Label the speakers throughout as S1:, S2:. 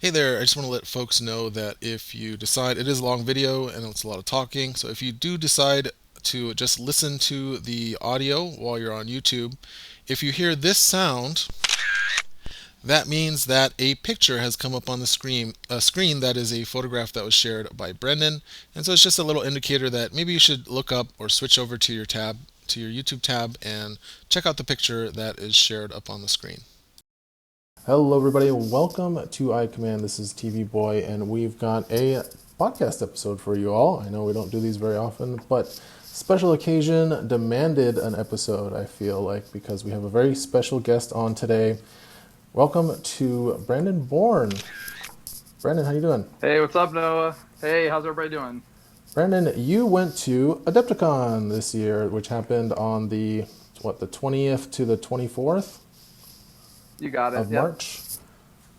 S1: Hey there, I just want to let folks know that if you decide it is a long video and it's a lot of talking, so if you do decide to just listen to the audio while you're on YouTube, if you hear this sound, that means that a picture has come up on the screen, a screen that is a photograph that was shared by Brendan. And so it's just a little indicator that maybe you should look up or switch over to your tab, to your YouTube tab, and check out the picture that is shared up on the screen.
S2: Hello, everybody. Welcome to iCommand. This is TV Boy, and we've got a podcast episode for you all. I know we don't do these very often, but special occasion demanded an episode, I feel like, because we have a very special guest on today. Welcome to Brandon Bourne. Brandon, how you doing?
S3: Hey, what's up, Noah? Hey, how's everybody doing?
S2: Brandon, you went to Adepticon this year, which happened on the 20th to the 24th
S3: You got it.
S2: of
S3: Yep.
S2: March?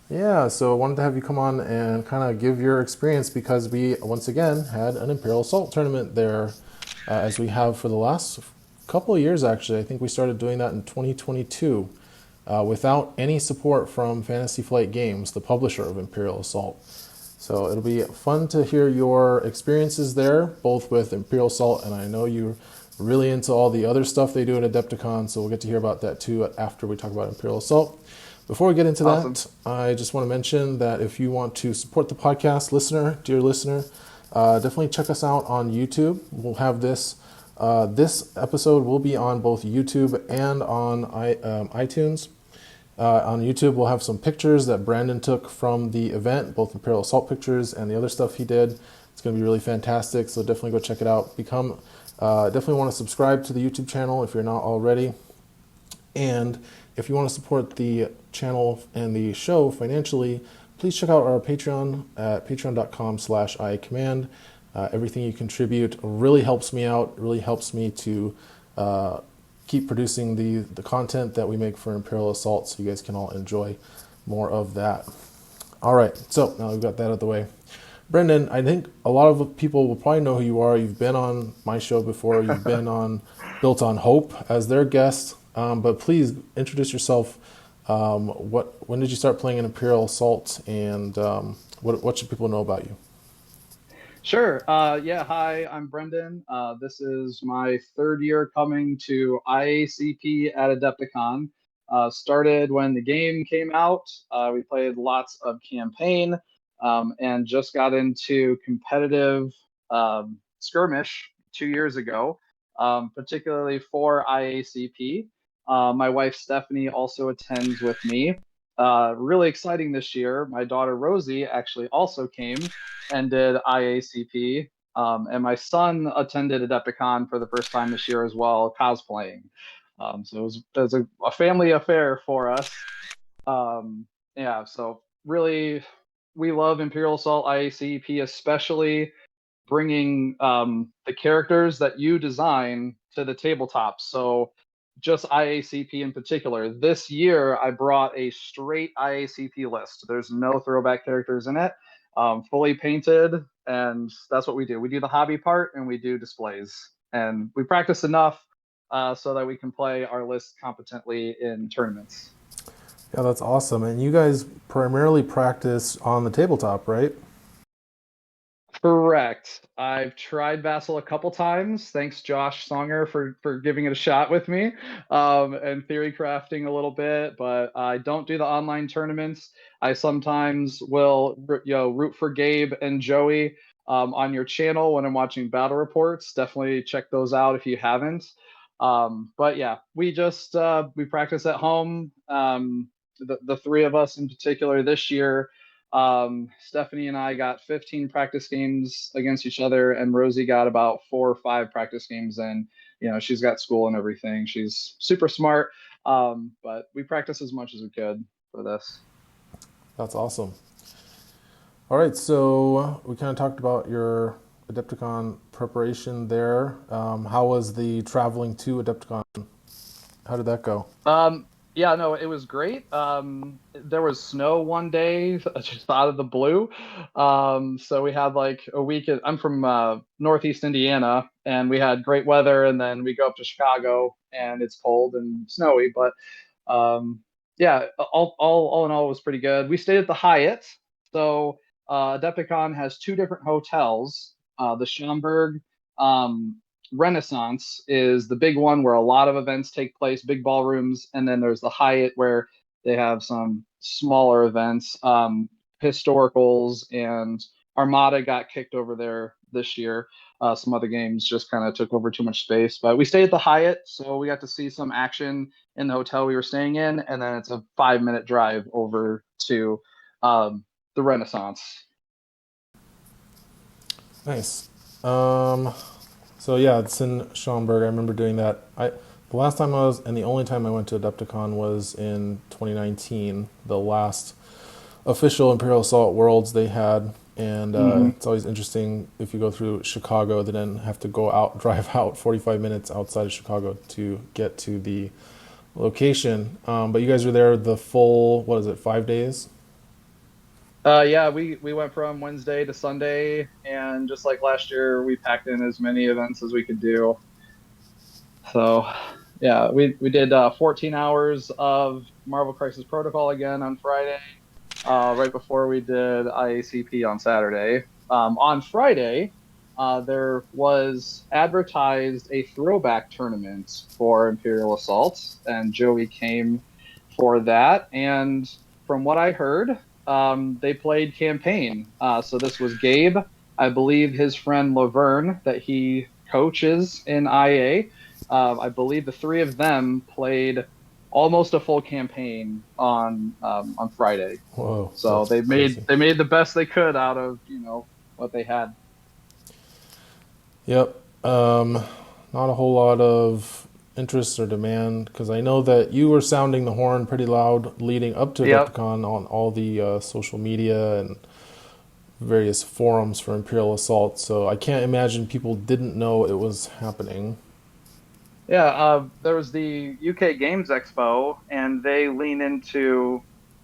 S2: Yeah, so I wanted to have you come on and kind of give your experience because we once again had an Imperial Assault tournament there, as we have for the last couple of years actually. I think we started doing that in 2022 without any support from Fantasy Flight Games, the publisher of Imperial Assault. So it'll be fun to hear your experiences there, both with Imperial Assault, and I know you're really into all the other stuff they do at Adepticon, so we'll get to hear about that too after we talk about Imperial Assault. Before we get into
S3: Awesome.
S2: that, I just want to mention that if you want to support the podcast, dear listener, definitely check us out on YouTube. We'll have this. This episode will be on both YouTube and on iTunes. On YouTube, we'll have some pictures that Brandon took from the event, both Imperial Assault pictures and the other stuff he did. It's going to be really fantastic, so definitely go check it out. Definitely want to subscribe to the YouTube channel if you're not already. And if you want to support the channel and the show financially, please check out our Patreon at patreon.com/icommand. Everything you contribute really helps me out, really helps me to keep producing the content that we make for Imperial Assault so you guys can all enjoy more of that. All right, so now we've got that out of the way. Brendan, I think a lot of people will probably know who you are. You've been on my show before. You've been on Built on Hope as their guest. But please introduce yourself. When did you start playing in Imperial Assault, and what should people know about you?
S3: Sure. Yeah, hi, I'm Brendan. This is my third year coming to IACP at Adepticon. Started when the game came out. We played lots of campaign and just got into competitive skirmish 2 years ago, particularly for IACP. My wife Stephanie also attends with me. Really exciting this year. My daughter Rosie actually also came and did IACP. And my son attended Adepticon for the first time this year as well, cosplaying. So it was a family affair for us. Yeah, so really, we love Imperial Assault IACP, especially bringing the characters that you design to the tabletop. So just IACP in particular. This year, I brought a straight IACP list. There's no throwback characters in it, fully painted, and that's what we do. We do the hobby part and we do displays, and we practice enough so that we can play our list competently in tournaments.
S2: Yeah, that's awesome. And you guys primarily practice on the tabletop, right?
S3: Correct. I've tried Vassal a couple times. Thanks, Josh Songer, for giving it a shot with me, and theory crafting a little bit. But I don't do the online tournaments. I sometimes will, root for Gabe and Joey on your channel when I'm watching battle reports. Definitely check those out if you haven't. But yeah, we practice at home. The three of us in particular this year, Stephanie and I got 15 practice games against each other, and Rosie got about 4 or 5 practice games in. She's got school and everything. She's super smart, but we practice as much as we could for this.
S2: That's awesome. All right, so we kind of talked about your Adepticon preparation there. How was the traveling to Adepticon? How did that go?
S3: Yeah, no, it was great. There was snow one day, just out of the blue. So we had like a week. I'm from Northeast Indiana, and we had great weather, and then we go up to Chicago, and it's cold and snowy. But yeah, all in all, it was pretty good. We stayed at the Hyatt, So Adepticon has two different hotels. The Schaumburg um, Renaissance is the big one where a lot of events take place, big ballrooms, and then there's the Hyatt where they have some smaller events, historicals, and Armada got kicked over there this year. Some other games just kind of took over too much space, but we stayed at the Hyatt, so we got to see some action in the hotel we were staying in, and then it's a 5-minute drive over to the Renaissance.
S2: Nice. So yeah, it's in Schaumburg. I remember doing that. The last time I was, and the only time I went to Adepticon was in 2019, the last official Imperial Assault Worlds they had. And
S3: Mm-hmm.
S2: it's always interesting if you go through Chicago, they then have to go out, drive out 45 minutes outside of Chicago to get to the location. But you guys were there the full, what is it, 5 days?
S3: Yeah, we went from Wednesday to Sunday, and just like last year, we packed in as many events as we could do. So, yeah, we did 14 hours of Marvel Crisis Protocol again on Friday, right before we did IACP on Saturday. On Friday, there was advertised a throwback tournament for Imperial Assault, and Joey came for that. And from what I heard, they played campaign. So this was Gabe, I believe his friend Laverne that he coaches in IA. I believe the three of them played almost a full campaign on Friday.
S2: Whoa,
S3: So
S2: that's crazy.
S3: they made the best they could out of what they had.
S2: Yep. Not a whole lot of interest or demand because I know that you were sounding the horn pretty loud leading up to
S3: Yep.
S2: Adepticon on all the social media and various forums for Imperial Assault. So I can't imagine people didn't know it was happening.
S3: Yeah, there was the UK Games Expo, and they lean into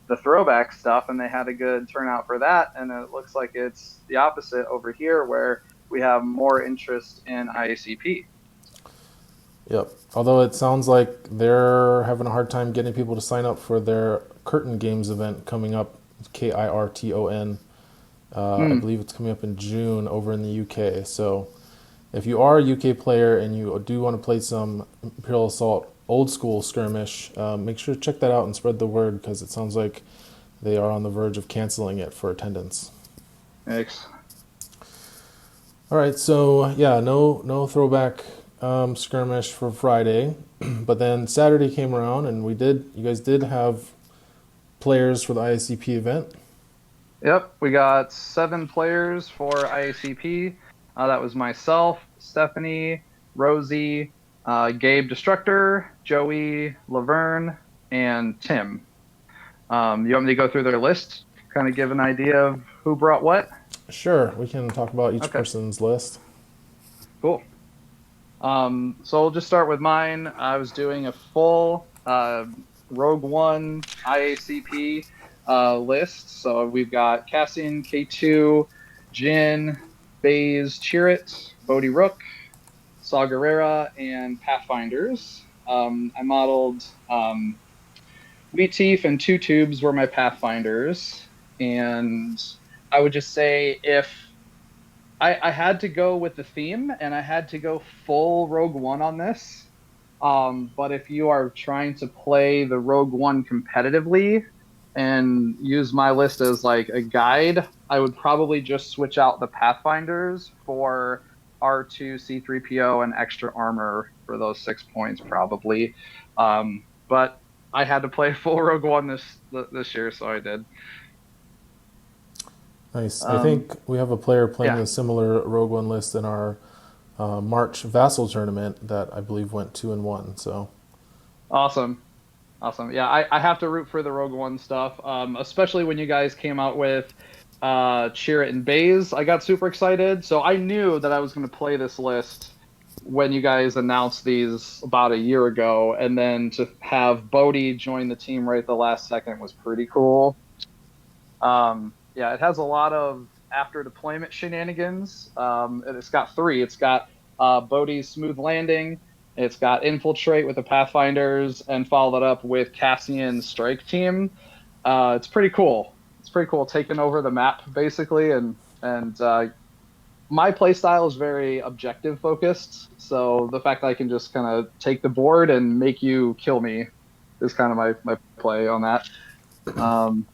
S3: the throwback stuff, and they had a good turnout for that. And it looks like it's the opposite over here, where we have more interest in IACP.
S2: Yep. Although it sounds like they're having a hard time getting people to sign up for their Curtain Games event coming up, Kirton. I
S3: Hmm.
S2: believe it's coming up in June over in the UK. So if you are a UK player and you do want to play some Imperial Assault old school skirmish, make sure to check that out and spread the word because it sounds like they are on the verge of canceling it for attendance.
S3: Thanks.
S2: All right, so yeah, no throwback skirmish for Friday, but then Saturday came around and you guys did have players for the ISCP event.
S3: Yep, we got 7 players for IACP. That was myself, Stephanie, Rosie, Gabe Destructor, Joey, Laverne, and Tim. You want me to go through their list, kind of give an idea of who brought what?
S2: Sure, we can talk about each
S3: Okay,
S2: person's list.
S3: cool. So we'll just start with mine. I was doing a full Rogue One IACP list. So we've got Cassian, K2, Jin, Baze, Chirrut, Bodhi Rook, Saw Gerrera, and Pathfinders. I modeled Wheat Teeth and Two Tubes were my Pathfinders. And I would just say if I had to go with the theme and I had to go full Rogue One on this. But if you are trying to play the Rogue One competitively and use my list as like a guide, I would probably just switch out the Pathfinders for R2, C3PO, and extra armor for those 6 points, probably. But I had to play full Rogue One this year, so I did.
S2: Nice. I
S3: Um,
S2: think we have a player playing
S3: yeah,
S2: a similar Rogue One list in our March Vassal tournament that I believe went 2-1. So
S3: awesome. Awesome. Yeah, I have to root for the Rogue One stuff, especially when you guys came out with Chirrut and Baze. I got super excited. So I knew that I was going to play this list when you guys announced these about a year ago. And then to have Bodhi join the team right at the last second was pretty cool. Yeah, it has a lot of after deployment shenanigans. And it's got three. It's got Bodhi's smooth landing. It's got infiltrate with the Pathfinders, and follow that up with Cassian's strike team. It's pretty cool. it's pretty cool taking over the map basically, and my play style is very objective focused. So the fact that I can just kind of take the board and make you kill me is kind of my play on that. Um,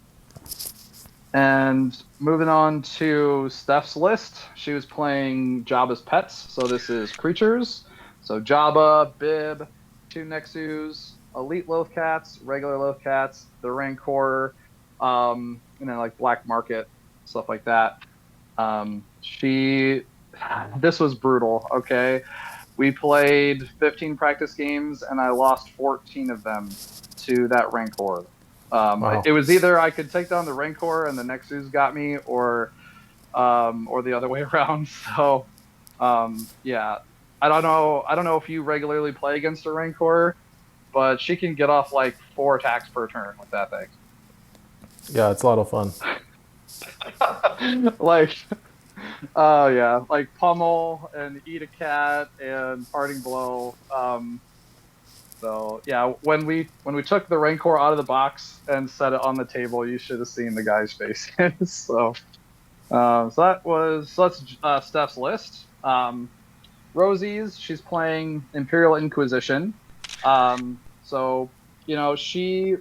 S3: and moving on to Steph's list, she was playing Jabba's pets. So this is creatures. So Jabba, Bib, two Nexus, elite loaf cats, regular loaf cats, the Rancor, and then like black market stuff like that. She, this was brutal. Okay, we played 15 practice games and I lost 14 of them to that Rancor.
S2: Wow.
S3: It was either I could take down the Rancor and the Nexus got me, or the other way around. So, yeah, I don't know. I don't know if you regularly play against a Rancor, but she can get off like 4 attacks per turn with that
S2: Yeah, it's a lot of fun.
S3: thing. Like, oh yeah, like pummel and eat a cat and parting blow. So yeah, when we took the Rancor out of the box and set it on the table, you should have seen the guy's faces. So that's Steph's list. Rosie's, she's playing Imperial Inquisition. So she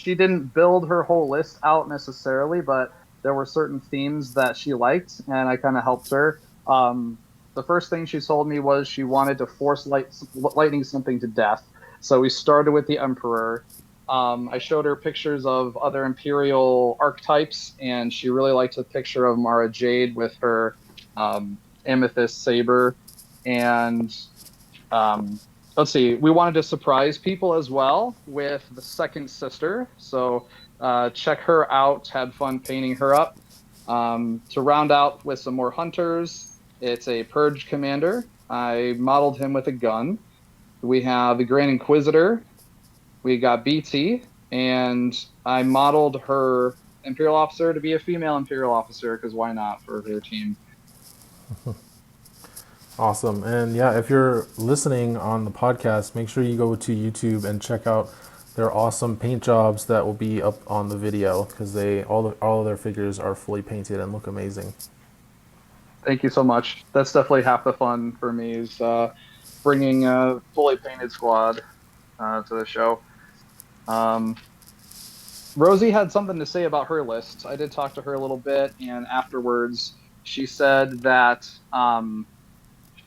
S3: didn't build her whole list out necessarily, but there were certain themes that she liked, and I kind of helped her. The first thing she told me was she wanted to force lightning something to death. So we started with the Emperor. I showed her pictures of other Imperial archetypes, and she really liked the picture of Mara Jade with her amethyst saber. And um, let's see, we wanted to surprise people as well with the second sister. So check her out. Had fun painting her up. To round out with some more hunters, it's a Purge commander. I modeled him with a gun. We have the Grand Inquisitor. We got BT, and I modeled her Imperial officer to be a female Imperial officer because why not for her team?
S2: Awesome. And yeah, if you're listening on the podcast, make sure you go to YouTube and check out their awesome paint jobs that will be up on the video because all of their figures are fully painted and look amazing.
S3: Thank you so much. That's definitely half the fun for me is bringing a fully painted squad to the show. Um, Rosie had something to say about her list. I did talk to her a little bit, and afterwards, she said that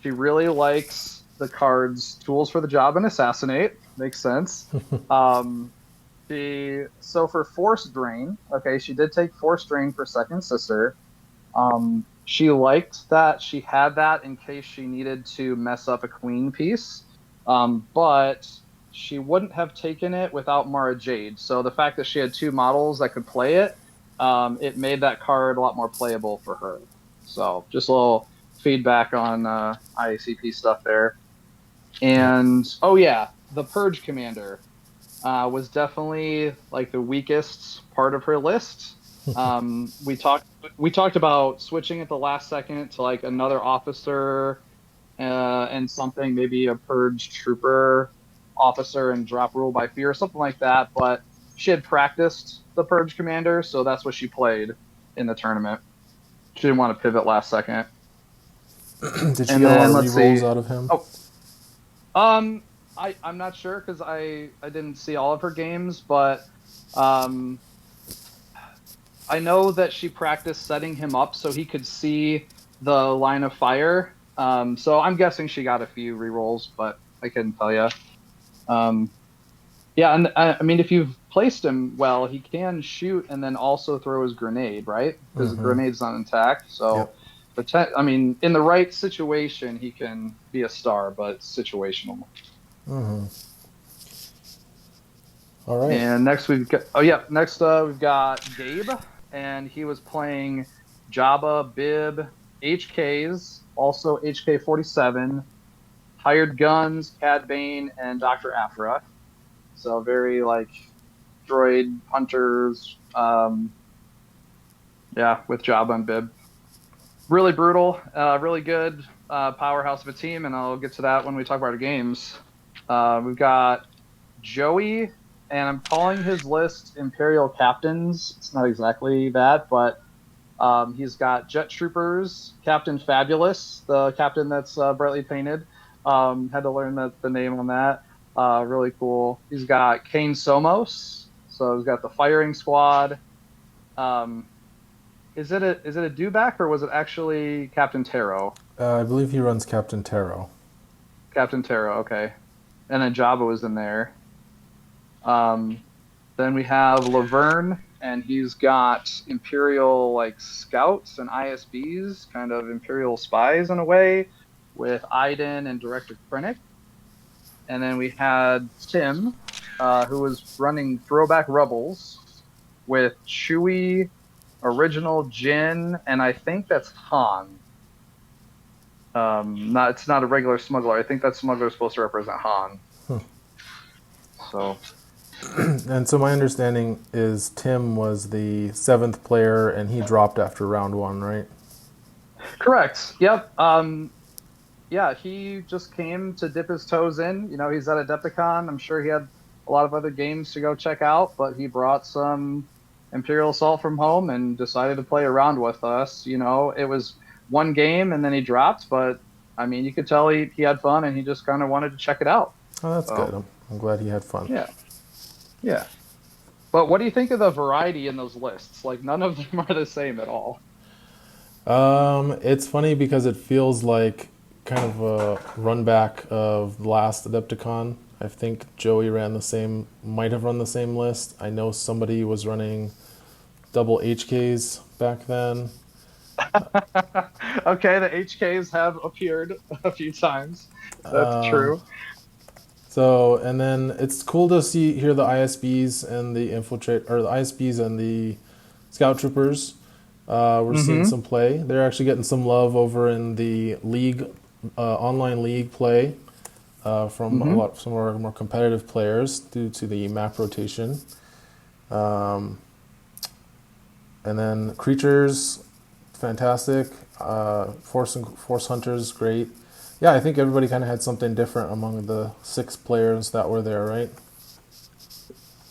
S3: she really likes the cards Tools for the Job and Assassinate. Makes sense. Um, so for Force Drain, okay, she did take Force Drain for Second Sister. She liked that she had that in case she needed to mess up a queen piece, but she wouldn't have taken it without Mara Jade. So the fact that she had 2 models that could play it, it made that card a lot more playable for her. So just a little feedback on IACP stuff there.
S2: Yep.
S3: And oh yeah, the Purge Commander was definitely like the weakest part of her list. We talked about switching at the last second to like another officer and something, maybe a Purge Trooper officer and drop Rule by Fear, something like that. But she had practiced the Purge Commander, so that's what she played in the tournament. She didn't want to pivot last second.
S2: Did she
S3: And
S2: get a lot
S3: then
S2: of
S3: let's
S2: re-rolls
S3: see.
S2: out of him?
S3: Oh, um, I'm not sure because I didn't see all of her games, but um, I know that she practiced setting him up so he could see the line of fire. So I'm guessing she got a few rerolls, but I couldn't tell you. Um, yeah, and I mean, if you've placed him well, he can shoot and then also throw his grenade, right? Because the grenade's not intact.
S2: Yep.
S3: So, I mean, in the right situation, he can be a star, but it's situational.
S2: All right.
S3: And next we've got Gabe, and he was playing Jabba, Bib, HKs, also HK-47, Hired Guns, Cad Bane, and Dr. Aphra. So very like droid hunters, yeah, with Jabba and Bib. Really brutal, really good powerhouse of a team, and I'll get to that when we talk about our games. We've got Joey. and I'm calling his list Imperial Captains. It's not exactly that, but he's got Jet Troopers, Captain Fabulous, the captain that's brightly painted. Had to learn the name on that. Really cool. He's got Kane Somos, so he's got the firing squad. Um, is it a dewback or was it actually Captain Taro?
S2: I believe he runs Captain Taro.
S3: Captain Taro, okay. And then Jabba was in there. Um, then we have Laverne, and he's got Imperial like scouts and ISBs, kind of Imperial spies in a way, with Iden and Director Krennic. And then we had Tim, who was running Throwback Rebels with Chewie, Original Jin, and I think that's Han. Not it's not a regular smuggler. I think that smuggler is supposed to represent Han. So
S2: And so my understanding is Tim was the seventh player, and he dropped after round one, right?
S3: correct. Yep. Yeah, he just came to dip his toes in. He's at Adepticon. I'm sure he had a lot of other games to go check out, but he brought some Imperial Assault from home and decided to play around with us. It was one game and then he dropped, but I mean, you could tell he had fun and he just kind of wanted to check it out.
S2: Oh, that's good.
S3: So,
S2: I'm glad he had fun.
S3: yeah, yeah. But what do you think of the variety in those lists? Like, none of them are the same at all.
S2: It's funny because it feels like kind of a run back of the last Adepticon. I think Joey might have run the same list. I know somebody was running double HKs back then.
S3: Okay, the HKs have appeared a few times. That's true.
S2: So, and then it's cool to hear the ISBs and the or the ISBs and the Scout Troopers. We're seeing
S3: Mm-hmm.
S2: some play. They're actually getting some love over in the league, online league play from
S3: Mm-hmm.
S2: some of our more competitive players due to the map rotation. Um, and then creatures, fantastic. Force hunters, great. Yeah, I think everybody kind of had something different among the six players that were there, right?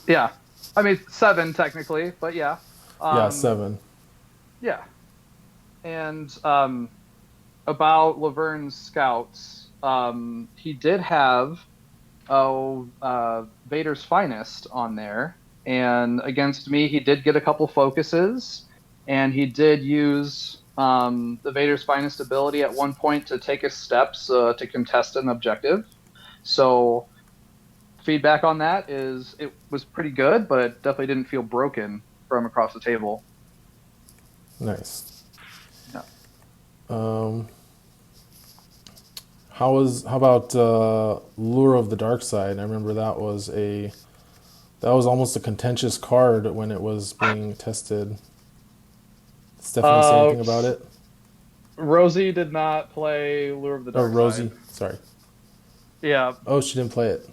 S3: Yeah. I mean, seven technically, but yeah.
S2: Yeah,
S3: Um,
S2: 7.
S3: yeah. And about Laverne's scouts, he did have Vader's Finest on there, and against me, he did get a couple focuses, and he did use the Vader's Finest ability at one point to take his steps to contest an objective. So feedback on that is it was pretty good, but it definitely didn't feel broken from across the table.
S2: Nice.
S3: Yeah.
S2: Um, how about Lure of the Dark Side? I remember that was almost a contentious card when it was being tested. Stephanie say
S3: Uh,
S2: anything about it?
S3: Rosie did not play Lure of the
S2: Oh,
S3: Dark
S2: Rosie.
S3: Side.
S2: Sorry.
S3: Yeah,
S2: Oh, she didn't play it.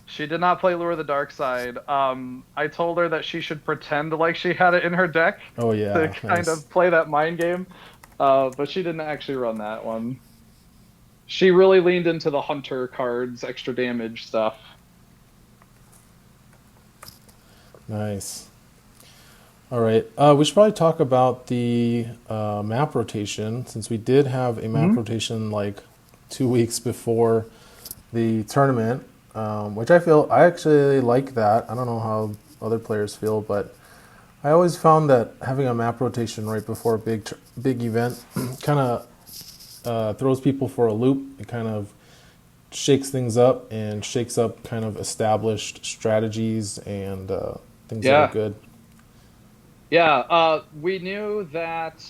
S3: she did not play Lure of the Dark Side. I told her that she should pretend like she had it in her deck
S2: Oh
S3: to
S2: yeah,
S3: kind
S2: nice.
S3: of play that mind game, but she didn't actually run that one. She really leaned into the Hunter cards, extra damage stuff.
S2: Nice. All right. We should probably talk about the map rotation since we did have a map
S3: Hmm.
S2: rotation like 2 weeks before the tournament, which I actually like that. I don't know how other players feel, but I always found that having a map rotation right before a big event kind of throws people for a loop. It kind of shakes things up and shakes up kind of established strategies and things that are
S3: Yeah,
S2: good.
S3: yeah. We knew that.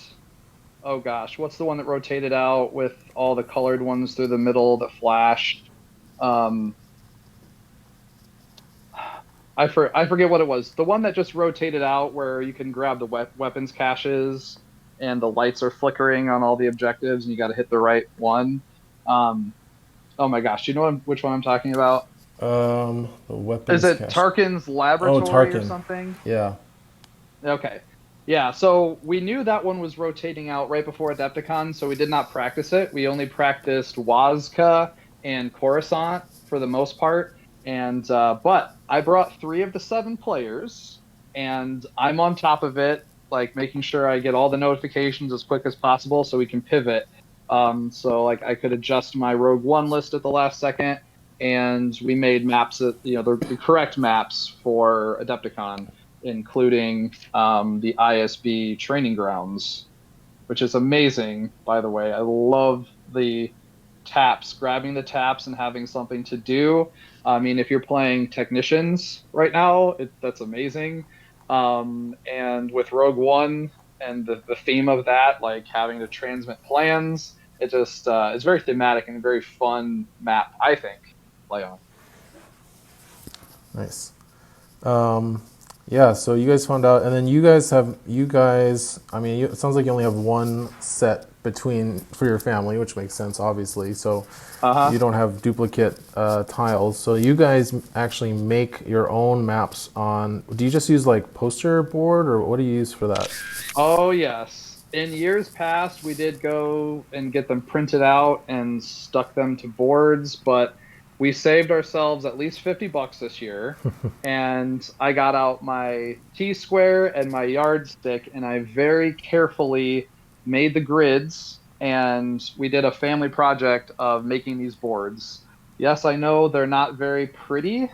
S3: Oh gosh, what's the one that rotated out with all the colored ones through the middle that flashed? Um, I forget what it was. The one that just rotated out where you can grab the weapons caches and the lights are flickering on all the objectives and you got to hit the right one. Um, oh my gosh, do you know which one I'm talking about?
S2: The
S3: Is
S2: weapons
S3: it
S2: cache.
S3: Tarkin's
S2: Oh,
S3: laboratory or
S2: Tarkin.
S3: something?
S2: Yeah.
S3: Okay. Yeah, so we knew that one was rotating out right before Adepticon, so we did not practice it. We only practiced Wazka and Coruscant for the most part. And but I brought 3 of the 7 players, and I'm on top of it, like making sure I get all the notifications as quick as possible so we can pivot. So like I could adjust my Rogue One list at the last second, and we made maps that the correct maps for Adepticon, including the ISB training grounds, which is amazing, by the way. I love the taps, grabbing the taps and having something to do. I mean, if you're playing technicians right now, that's amazing. And with Rogue One and the theme of that, like having to transmit plans, it just it's very thematic and a very fun map, I think, to play on.
S2: Nice. Um, yeah, so you guys found out, and then you guys. I mean, it sounds like you only have one set between for your family, which makes sense, obviously. So you
S3: Uh-huh.
S2: don't have duplicate tiles. So you guys actually make your own maps on. Do you just use like poster board, or what do you use for that?
S3: Oh, yes. In years past, we did go and get them printed out and stuck them to boards, but we saved ourselves at least $50 this year. And I got out my T square and my yardstick, and I very carefully made the grids. And we did a family project of making these boards. Yes, I know they're not very pretty,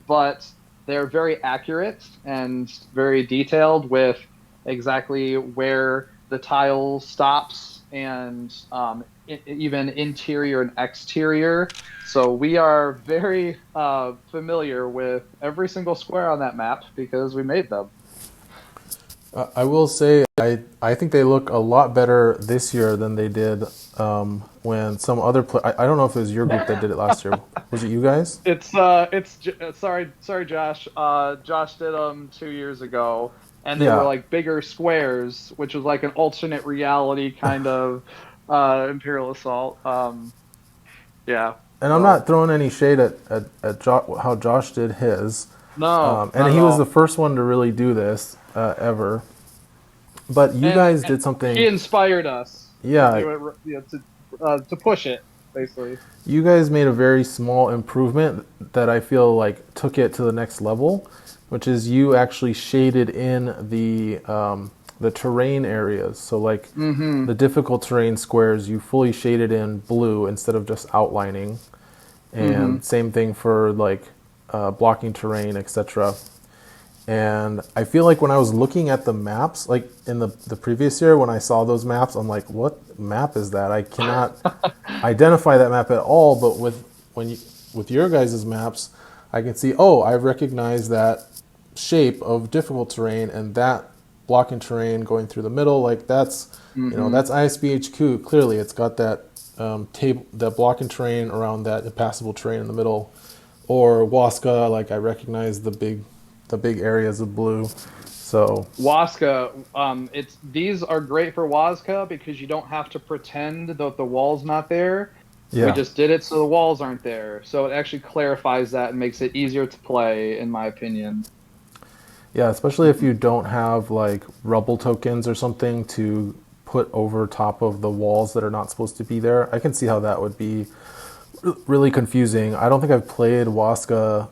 S3: but they're very accurate and very detailed with exactly where the tile stops and even interior and exterior. So we are very familiar with every single square on that map because we made them.
S2: I will say I think they look a lot better this year than they did when some other I don't know if it was your group that did it last year. Was it you guys?
S3: Sorry, Josh. Josh did them 2 years ago, and they were
S2: Yeah,
S3: like bigger squares, which was like an alternate reality kind of Imperial Assault. Yeah.
S2: and I'm not
S3: So
S2: throwing any shade at how Josh did his,
S3: no,
S2: and
S3: not at
S2: he was the
S3: all.
S2: first one to really do this ever. But you guys
S3: And
S2: did something,
S3: he inspired us to
S2: yeah.
S3: do it, to push it basically.
S2: You guys made a very small improvement that I feel like took it to the next level, which is you actually shaded in the terrain areas. So like
S3: Mm-hmm.
S2: the difficult terrain squares, you fully shaded in blue instead of just outlining.
S3: Mm-hmm.
S2: And same thing for like blocking terrain, etc. And I feel like when I was looking at the maps, like in the previous year, when I saw those maps, I'm like, what map is that? I cannot identify that map at all. But with your guys' maps, I can see, oh, I recognize that shape of difficult terrain and that blocking terrain going through the middle. Like
S3: Mm-hmm.
S2: that's ISBHQ. Clearly, it's got that table, that blocking terrain around that impassable terrain in the middle. Or Waska, like I recognize the big areas of blue. So
S3: Waska, it's these are great for Waska because you don't have to pretend that the wall's not there. We
S2: yeah,
S3: just did it so the walls aren't there. So it actually clarifies that and makes it easier to play, in my opinion.
S2: yeah, especially if you don't have like rubble tokens or something to put over top of the walls that are not supposed to be there. I can see how that would be really confusing. I don't think I've played Waska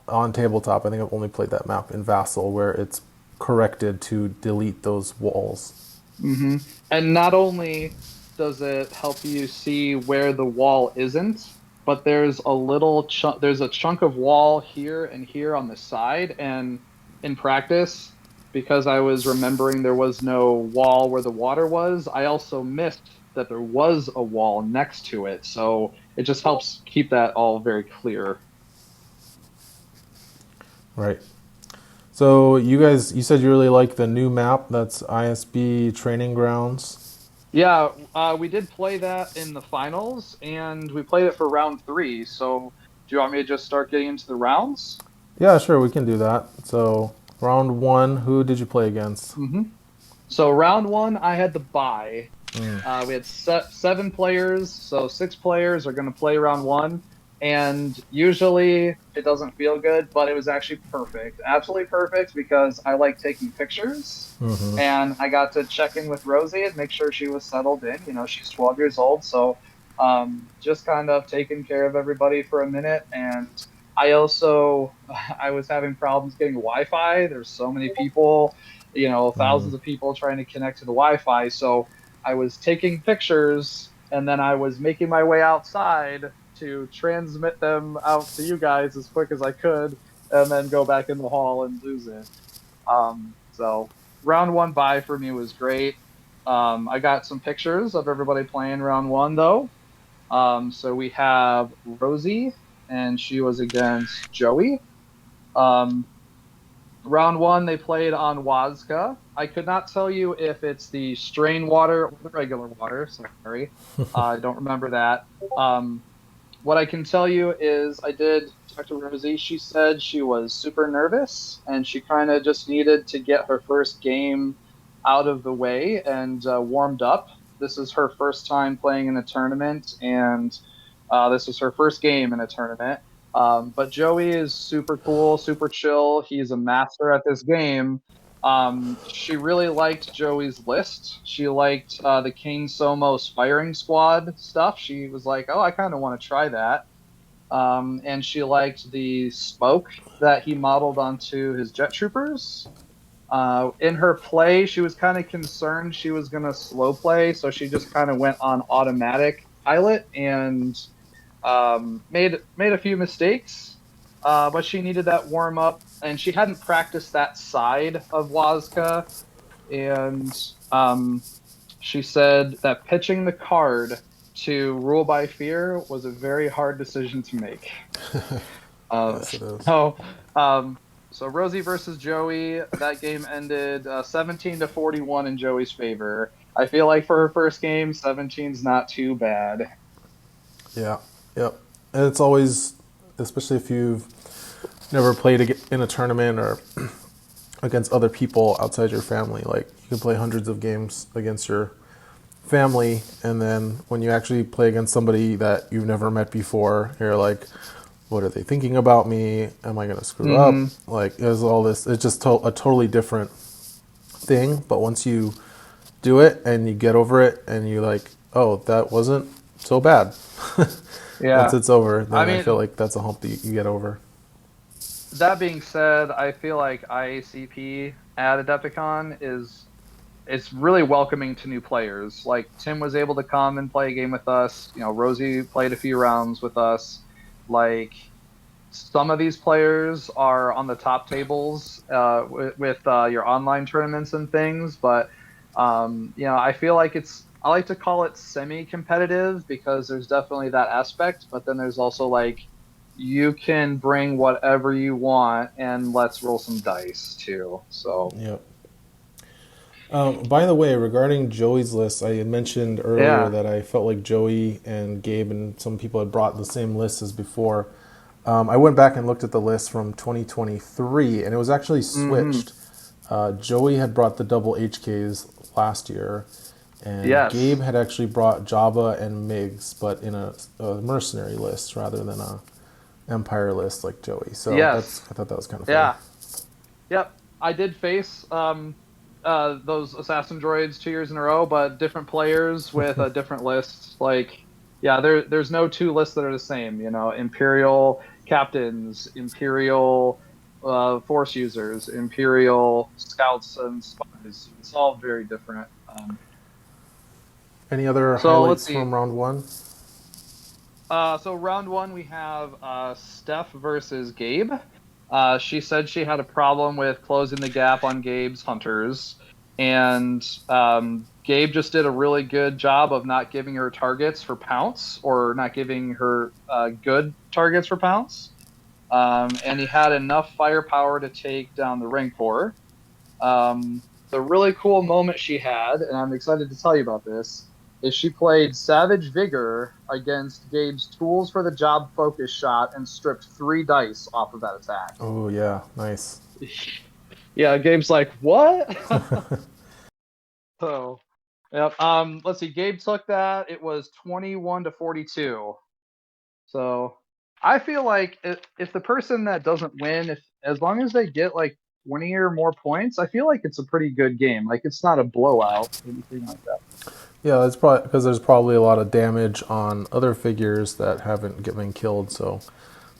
S2: on tabletop. I think I've only played that map in Vassal where it's corrected to delete those walls.
S3: Hmm. And not only does it help you see where the wall isn't, but there's a chunk of wall here and here on the side. And in practice, because I was remembering there was no wall where the water was, I also missed that there was a wall next to it. So it just helps keep that all very clear.
S2: Right. So you said you really like the new map that's ISB Training Grounds.
S3: Yeah, we did play that in the finals, and we played it for round 3. So, do you want me to just start getting into the rounds?
S2: Yeah, sure, we can do that. So round one, who did you play against?
S3: Hmm. So, round 1, I had the bye.
S2: Mm.
S3: We had 7 players, so 6 players are going to play round 1. And usually it doesn't feel good, but it was actually perfect. Absolutely perfect because I like taking pictures.
S2: Hmm.
S3: And I got to check in with Rosie and make sure she was settled in. You know, she's 12 years old. So just kind of taking care of everybody for a minute. And I also I was having problems getting Wi-Fi. There's so many people,
S2: Mm.
S3: thousands of people trying to connect to the Wi-Fi. So I was taking pictures and then I was making my way outside to transmit them out to you guys as quick as I could, and then go back in the hall and lose it. So round one bye for me was great. I got some pictures of everybody playing round one though. So we have Rosie, and she was against Joey. Um, Round one, they played on Wazka. I could not tell you if it's the strain water or the regular water. Sorry, I don't remember that. Um, what I can tell you is I did talk to Rosie. She said she was super nervous and she kind of just needed to get her first game out of the way and warmed up. This is her first time playing in a tournament, and this is her first game in a tournament. But Joey is super cool, super chill. He's a master at this game. She really liked Joey's list. She liked the King Somo Spiring Squad stuff. She was like, "Oh, I kind of want to try that." And she liked the smoke that he modeled onto his jet troopers. In her play, she was kind of concerned she was going to slow play, so she just kind of went on automatic pilot and made a few mistakes, but she needed that warm up, and she hadn't practiced that side of Wazka. And she said that pitching the card to Rule by Fear was a very hard decision to make. Uh,
S2: Yes, it is.
S3: so, um, so Rosie versus Joey, that game ended 17 to 41 in Joey's favor. I feel like for her first game, 17's not too bad.
S2: Yeah, yep. And it's always, especially if you've never played in a tournament or against other people outside your family, like you can play hundreds of games against your family, and then when you actually play against somebody that you've never met before, you're like, what are they thinking about me? Am I going to screw up?
S3: Hmm.
S2: Like, there's all this. It's just a totally different thing. But once you do it and you get over it and you like, oh, that wasn't so bad. Once
S3: Yeah.
S2: it's over,
S3: I
S2: then I feel
S3: mean,
S2: like that's a hump that you get over.
S3: that being said, I feel like IACP at Adepticon is it's really welcoming to new players. Like Tim was able to come and play a game with us. Rosie played a few rounds with us. Like some of these players are on the top tables with your online tournaments and things, but I feel like I like to call it semi-competitive because there's definitely that aspect, but then there's also like you can bring whatever you want and let's roll some dice too. So
S2: Yep. By the way, regarding Joey's list, I had mentioned earlier
S3: yeah.
S2: that I felt like Joey and Gabe and some people had brought the same list as before. I went back and looked at the list from 2023, and it was actually
S3: Hmm.
S2: switched. Joey had brought the double HKs last year, and Gabe
S3: Yes.
S2: had actually brought Java and Migs, but in a mercenary list rather than a Empire list like Joey. So
S3: Yes.
S2: I thought that was kind of funny.
S3: Yeah. Yep. I did face those assassin droids 2 years in a row, but different players with a different list. Like, yeah, there's no two lists that are the same. Imperial captains, Imperial force users, Imperial scouts and spies. It's all very different.
S2: Any other
S3: So let's
S2: highlights
S3: see.
S2: from round one?
S3: So round one, we have Steph versus Gabe. She said she had a problem with closing the gap on Gabe's hunters, and Gabe just did a really good job of not giving her targets for pounce or not giving her good targets for pounce. And he had enough firepower to take down the Rancor. The really cool moment she had, and I'm excited to tell you about this, is she played Savage Vigor against Gabe's Tools for the Job focus shot and stripped 3 dice off of that attack.
S2: Oh yeah, nice.
S3: Yeah, Gabe's like, what? So, yep. Let's see. Gabe took that. It was 21 to 42. So, I feel like if the person that doesn't win, if as long as they get like 20 or more points, I feel like it's a pretty good game. Like it's not a blowout or anything like that.
S2: Yeah, that's probably because there's probably a lot of damage on other figures that haven't been killed. So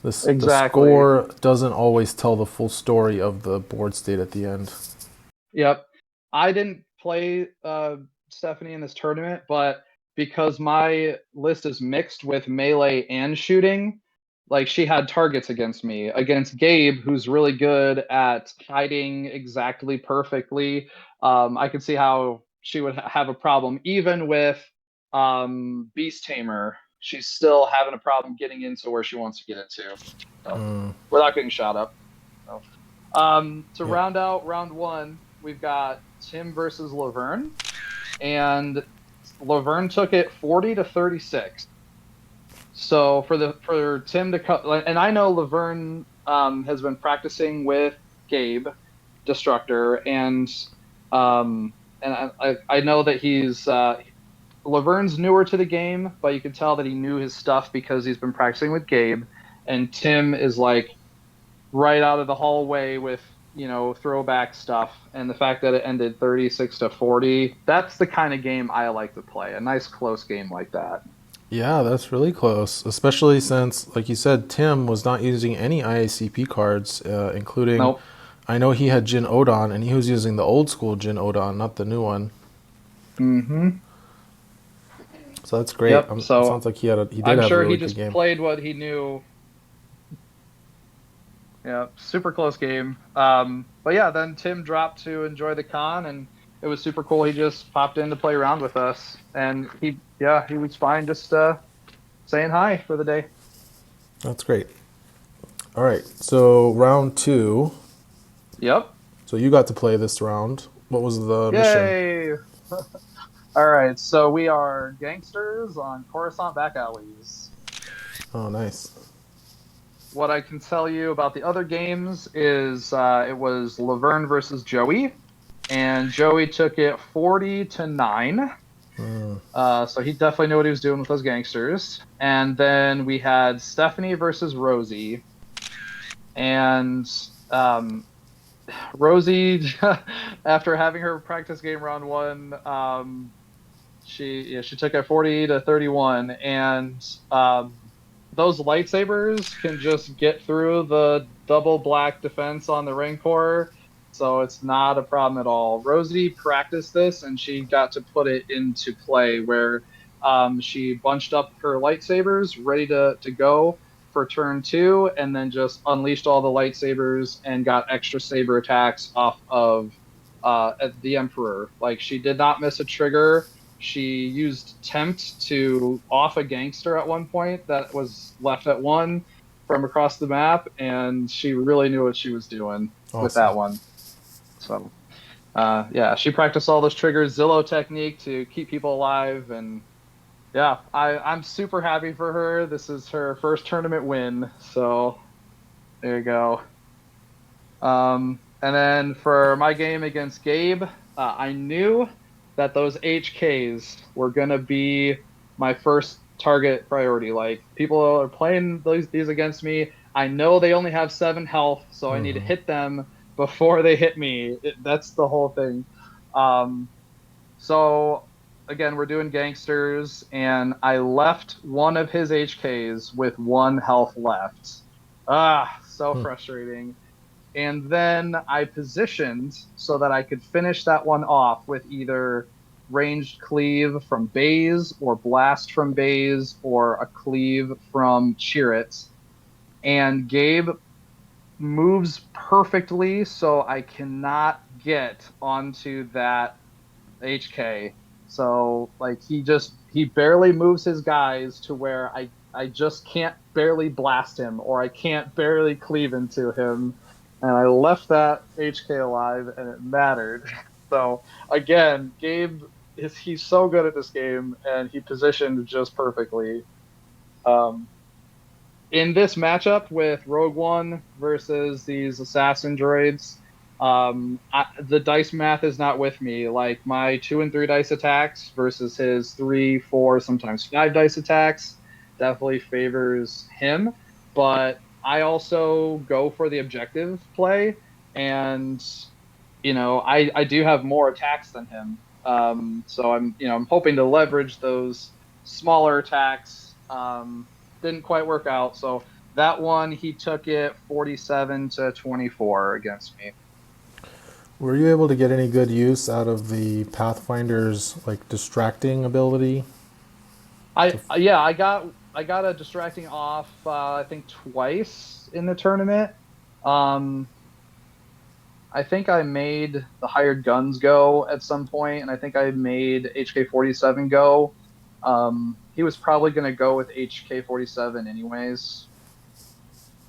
S2: The
S3: Exactly.
S2: score doesn't always tell the full story of the board state at the end.
S3: Yep. I didn't play Stephanie in this tournament, but because my list is mixed with melee and shooting, like she had targets against me. Against Gabe, who's really good at hiding exactly perfectly, I could see how she would have a problem. Even with Beast Tamer, she's still having a problem getting into where she wants to get into. So, without getting shot up. So. To
S2: Yeah.
S3: round out round one, we've got Tim versus Laverne, and Laverne took it 40-36. So for Tim to cut, and I know Laverne has been practicing with Gabe Destructor, um, and I know that he's Laverne's newer to the game, but you can tell that he knew his stuff because he's been practicing with Gabe, and Tim is like right out of the hallway with throwback stuff, and the fact that it ended 36-40, that's the kind of game I like to play, a nice close game like that.
S2: Yeah, that's really close, especially since, like you said, Tim was not using any IACP cards, including,
S3: Nope.
S2: I know he had Jin Odon, and he was using the old school Jin Odon, not the new one.
S3: Mm-hmm.
S2: So that's great.
S3: Yep.
S2: It
S3: So
S2: sounds like he did
S3: I'm
S2: have a
S3: sure he
S2: really good
S3: just
S2: game.
S3: played what he knew. Yeah, super close game. But yeah, then Tim dropped to enjoy the con, and it was super cool. He just popped in to play around with us, and he was fine, just saying hi for the day.
S2: That's great. All right, so round two.
S3: Yep.
S2: So you got to play this round. What was the mission?
S3: Yay! All right, so we are gangsters on Coruscant back alleys.
S2: Oh, nice.
S3: What I can tell you about the other games is it was Laverne versus Joey, and Joey took it 40-9. So he definitely knew what he was doing with those gangsters. And then we had Stephanie versus Rosie, and um, Rosie, after having her practice game round one, she took it 40-31, and those lightsabers can just get through the double black defense on the Rancor, so it's not a problem at all. Rosie practiced this, and she got to put it into play where she bunched up her lightsabers ready to go for turn two, and then just unleashed all the lightsabers and got extra saber attacks off of the Emperor. Like, she did not miss a trigger. She used Tempt to off a gangster at one point that was left at one from across the map, and she really knew what she was doing with
S2: Awesome.
S3: that one. So, yeah, she practiced all those triggers, Zillow technique to keep people alive, and yeah, I'm super happy for her. This is her first tournament win, so there you go. And then for my game against Gabe, I knew that those HKs were gonna be my first target priority. Like, people are playing these against me. I know they only have 7 health, so I need to hit them before they hit me. That's the whole thing. Um, so again, we're doing gangsters, and I left one of his HKs with 1 health left. So frustrating. And then I positioned so that I could finish that one off with either ranged cleave from Baze or blast from Baze or a cleave from Chirrut. And Gabe moves perfectly, so I cannot get onto that HK. So like he barely moves his guys to where I just can't barely blast him, or I can't barely cleave into him, and I left that HK alive, and it mattered. So again, Gabe he's so good at this game, and he positioned just perfectly. Um, in this matchup with Rogue One versus these assassin droids, the dice math is not with me. Like, my 2 and 3 dice attacks versus his 3, 4, sometimes 5 dice attacks definitely favors him. But I also go for the objective play, and I do have more attacks than him. So I'm hoping to leverage those smaller attacks. Didn't quite work out, so That one, he took it 47-24 against me.
S2: Were you able to get any good use out of the Pathfinder's like distracting ability? To,
S3: Yeah, I got a distracting off I think twice in the tournament. Um, I think I made the hired guns go at some point, and I think I made HK-47 go. He was probably going to go with HK-47 anyways,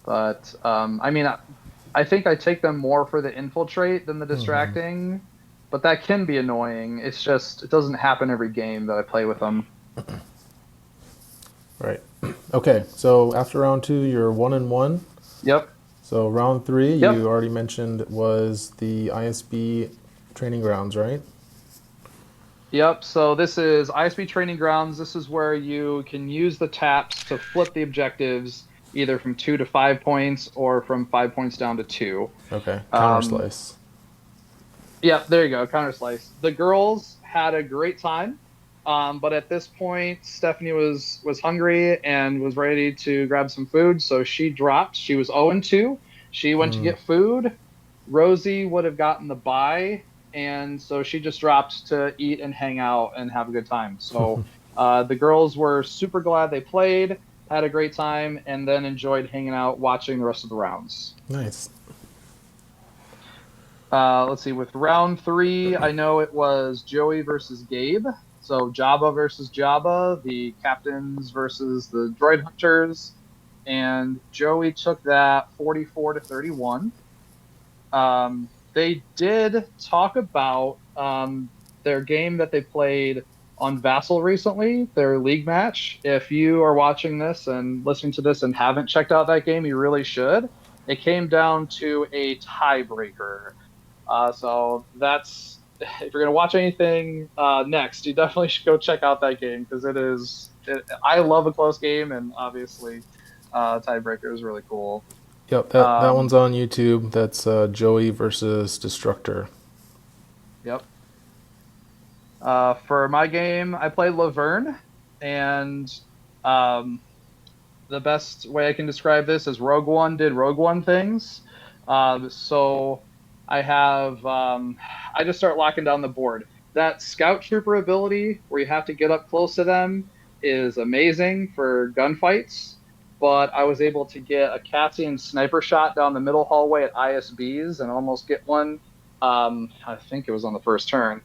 S3: but I mean, I think I take them more for the infiltrate than the distracting, but that can be annoying. It's just it doesn't happen every game that I play with them.
S2: right. Okay, so after round 2, you're 1-1.
S3: Yep.
S2: So round 3, you
S3: Yep.
S2: already mentioned was the ISB training grounds, right?
S3: Yep. So this is ISB Training Grounds. This is where you can use the taps to flip the objectives either from 2 to 5 points or from 5 points down to two.
S2: Okay, counter
S3: Um,
S2: slice.
S3: yeah, there you go. Counter slice. The girls had a great time. But at this point, Stephanie was hungry and was ready to grab some food, so she dropped. She was 0-2. She went to get food. Rosie would have gotten the bye, and so she just dropped to eat and hang out and have a good time. So the girls were super glad they played, had a great time, and then enjoyed hanging out, watching the rest of the rounds.
S2: Nice.
S3: Let's see, with round 3, I know it was Joey versus Gabe. So Jabba versus Jabba, the captains versus the droid hunters, and Joey took that 44-31. They did talk about their game that they played on Vassal recently, their league match. If you are watching this and listening to this and haven't checked out that game, you really should. It came down to a tiebreaker. So that's if you're gonna watch anything next, you definitely should go check out that game because it is. I love a close game, and obviously, tiebreaker is really cool.
S2: Yep, that one's
S3: Um,
S2: on YouTube. That's Joey versus Destructor.
S3: yep. For my game, I played Laverne, and um, the best way I can describe this is Rogue One did Rogue One things. So I have I just start locking down the board. That Scout Trooper ability, where you have to get up close to them, is amazing for gunfights. But I was able to get a Cassian sniper shot down the middle hallway at ISBs and almost get one. I think it was on the first turn.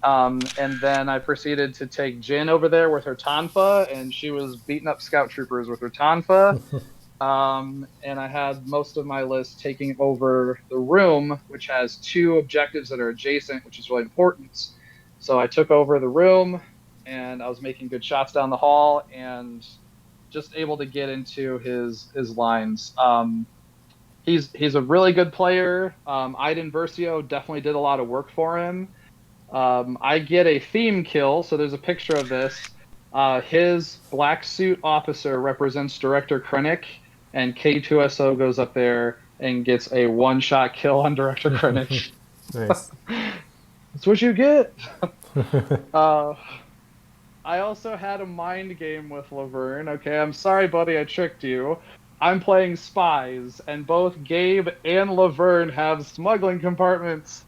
S3: And then I proceeded to take Jin over there with her Tonfa, and she was beating up Scout Troopers with her Tonfa. And I had most of my list taking over the room, which has two objectives that are adjacent, which is really important. So I took over the room, and I was making good shots down the hall, and just able to get into his lines. He's a really good player. Iden Versio definitely did a lot of work for him. I get a theme kill, so there's a picture of this. His black suit officer represents Director Krennic, and K2SO goes up there and gets a one-shot kill on Director Krennic.
S2: Nice.
S3: That's what you get. uh, I also had a mind game with Laverne. Okay, I'm sorry, buddy, I tricked you. I'm playing spies, and both Gabe and Laverne have smuggling compartments.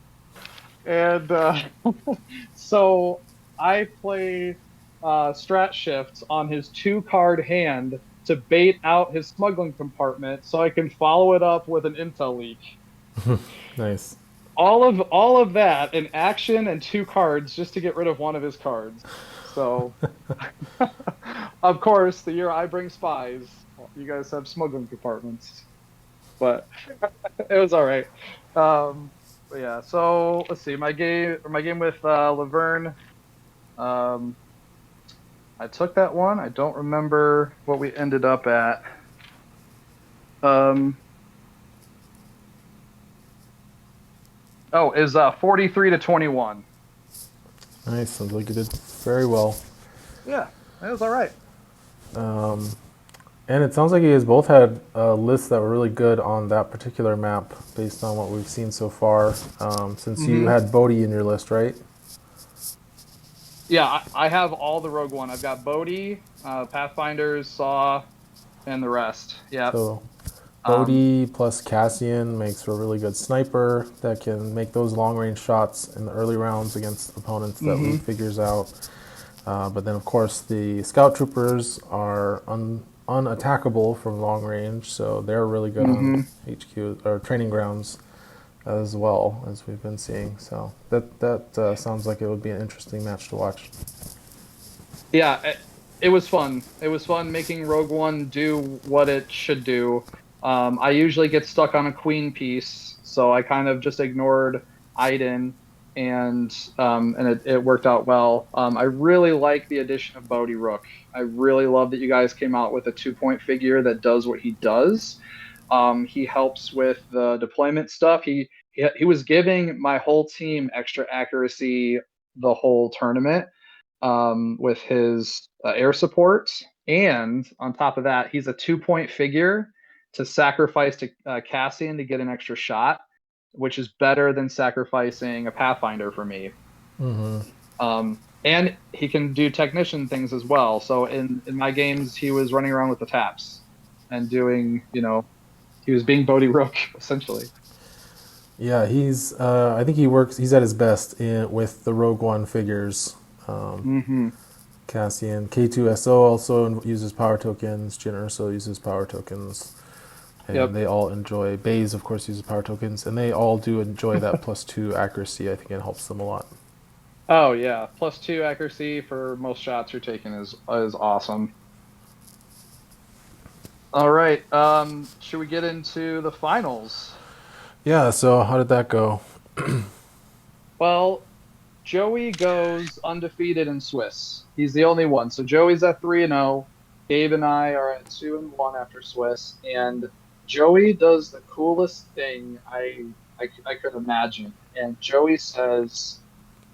S3: And so I play strat shifts on his two-card hand to bait out his smuggling compartment so I can follow it up with an intel leak.
S2: Nice.
S3: All of that in action and two cards just to get rid of one of his cards. So of course, the year I bring spies, you guys have smuggling compartments. But it was all right. But yeah, so let's see. My game with Laverne. Um, I took that one. I don't remember what we ended up at. Um, is 43-21.
S2: Nice. Sounds like you did very well.
S3: Yeah, it was all right.
S2: And it sounds like you guys both had lists that were really good on that particular map based on what we've seen so far. Since you
S3: Hmm.
S2: had Bodhi in your list, right?
S3: Yeah, I have all the Rogue One. I've got Bodhi, Pathfinders, Saw, and the rest. Yep.
S2: So
S3: Um,
S2: Bodhi plus Cassian makes for a really good sniper that can make those long range shots in the early rounds against opponents that leave
S3: mhm.
S2: figures out. But then, of course, the scout troopers are unattackable from long range, so they're really good on
S3: Mhm.
S2: HQ or training grounds as well as we've been seeing. So that sounds like it would be an interesting match to watch.
S3: Yeah, it was fun. It was fun making Rogue One do what it should do. I usually get stuck on a queen piece, so I kind of just ignored Iden, and it worked out well. I really like the addition of Bodhi Rook. I really love that you guys came out with a 2 point figure that does what he does. He helps with the deployment stuff. He was giving my whole team extra accuracy the whole tournament with his air support. And on top of that, he's a 2 point figure to sacrifice to Cassian to get an extra shot, which is better than sacrificing a Pathfinder for me. And he can do technician things as well. So in my games, he was running around with the taps and doing, he was being Bodhi Rook essentially.
S2: Yeah, he's. I think he works. He's at his best with the Rogue One figures.
S3: Hmm.
S2: Cassian K2SO also uses power tokens. Jyn Erso uses power tokens, and
S3: Yep.
S2: they all enjoy. Baze, of course, uses power tokens, and they all do enjoy that +2 accuracy. I think it helps them a lot.
S3: Oh yeah, +2 accuracy for most shots you're taking is awesome. All right. Should we get into the finals?
S2: Yeah. So how did that go?
S3: Well, Joey goes undefeated in Swiss. He's the only one. So Joey's at 3-0. Gabe and I are at 2-1 after Swiss. And Joey does the coolest thing I could imagine. And Joey says,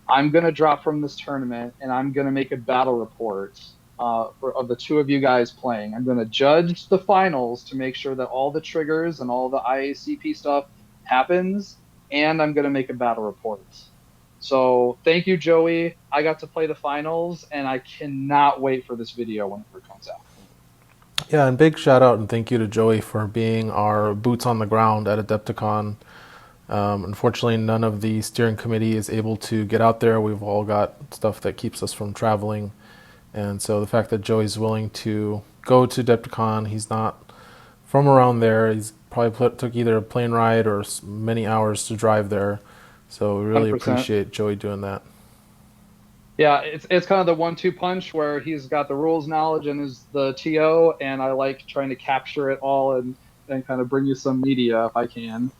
S3: I'm going to drop from this tournament and I'm going to make a battle report of the two of you guys playing. I'm going to judge the finals to make sure that all the triggers and all the IACP stuff happens, and I'm going to make a battle report. So thank you, Joey. I got to play the finals, and I cannot wait for this video whenever it comes out.
S2: Yeah, and big shout out and thank you to Joey for being our boots on the ground at Adepticon. Unfortunately, none of the steering committee is able to get out there. We've all got stuff that keeps us from traveling. And so the fact that Joey's willing to go to Adepticon, he's not from around there. He's probably took either a plane ride or many hours to drive there. So we really
S3: 100%.
S2: appreciate Joey doing that.
S3: Yeah, it's kind of the 1-2 punch where he's got the rules knowledge and is the TO, and I like trying to capture it all and kind of bring you some media if I can.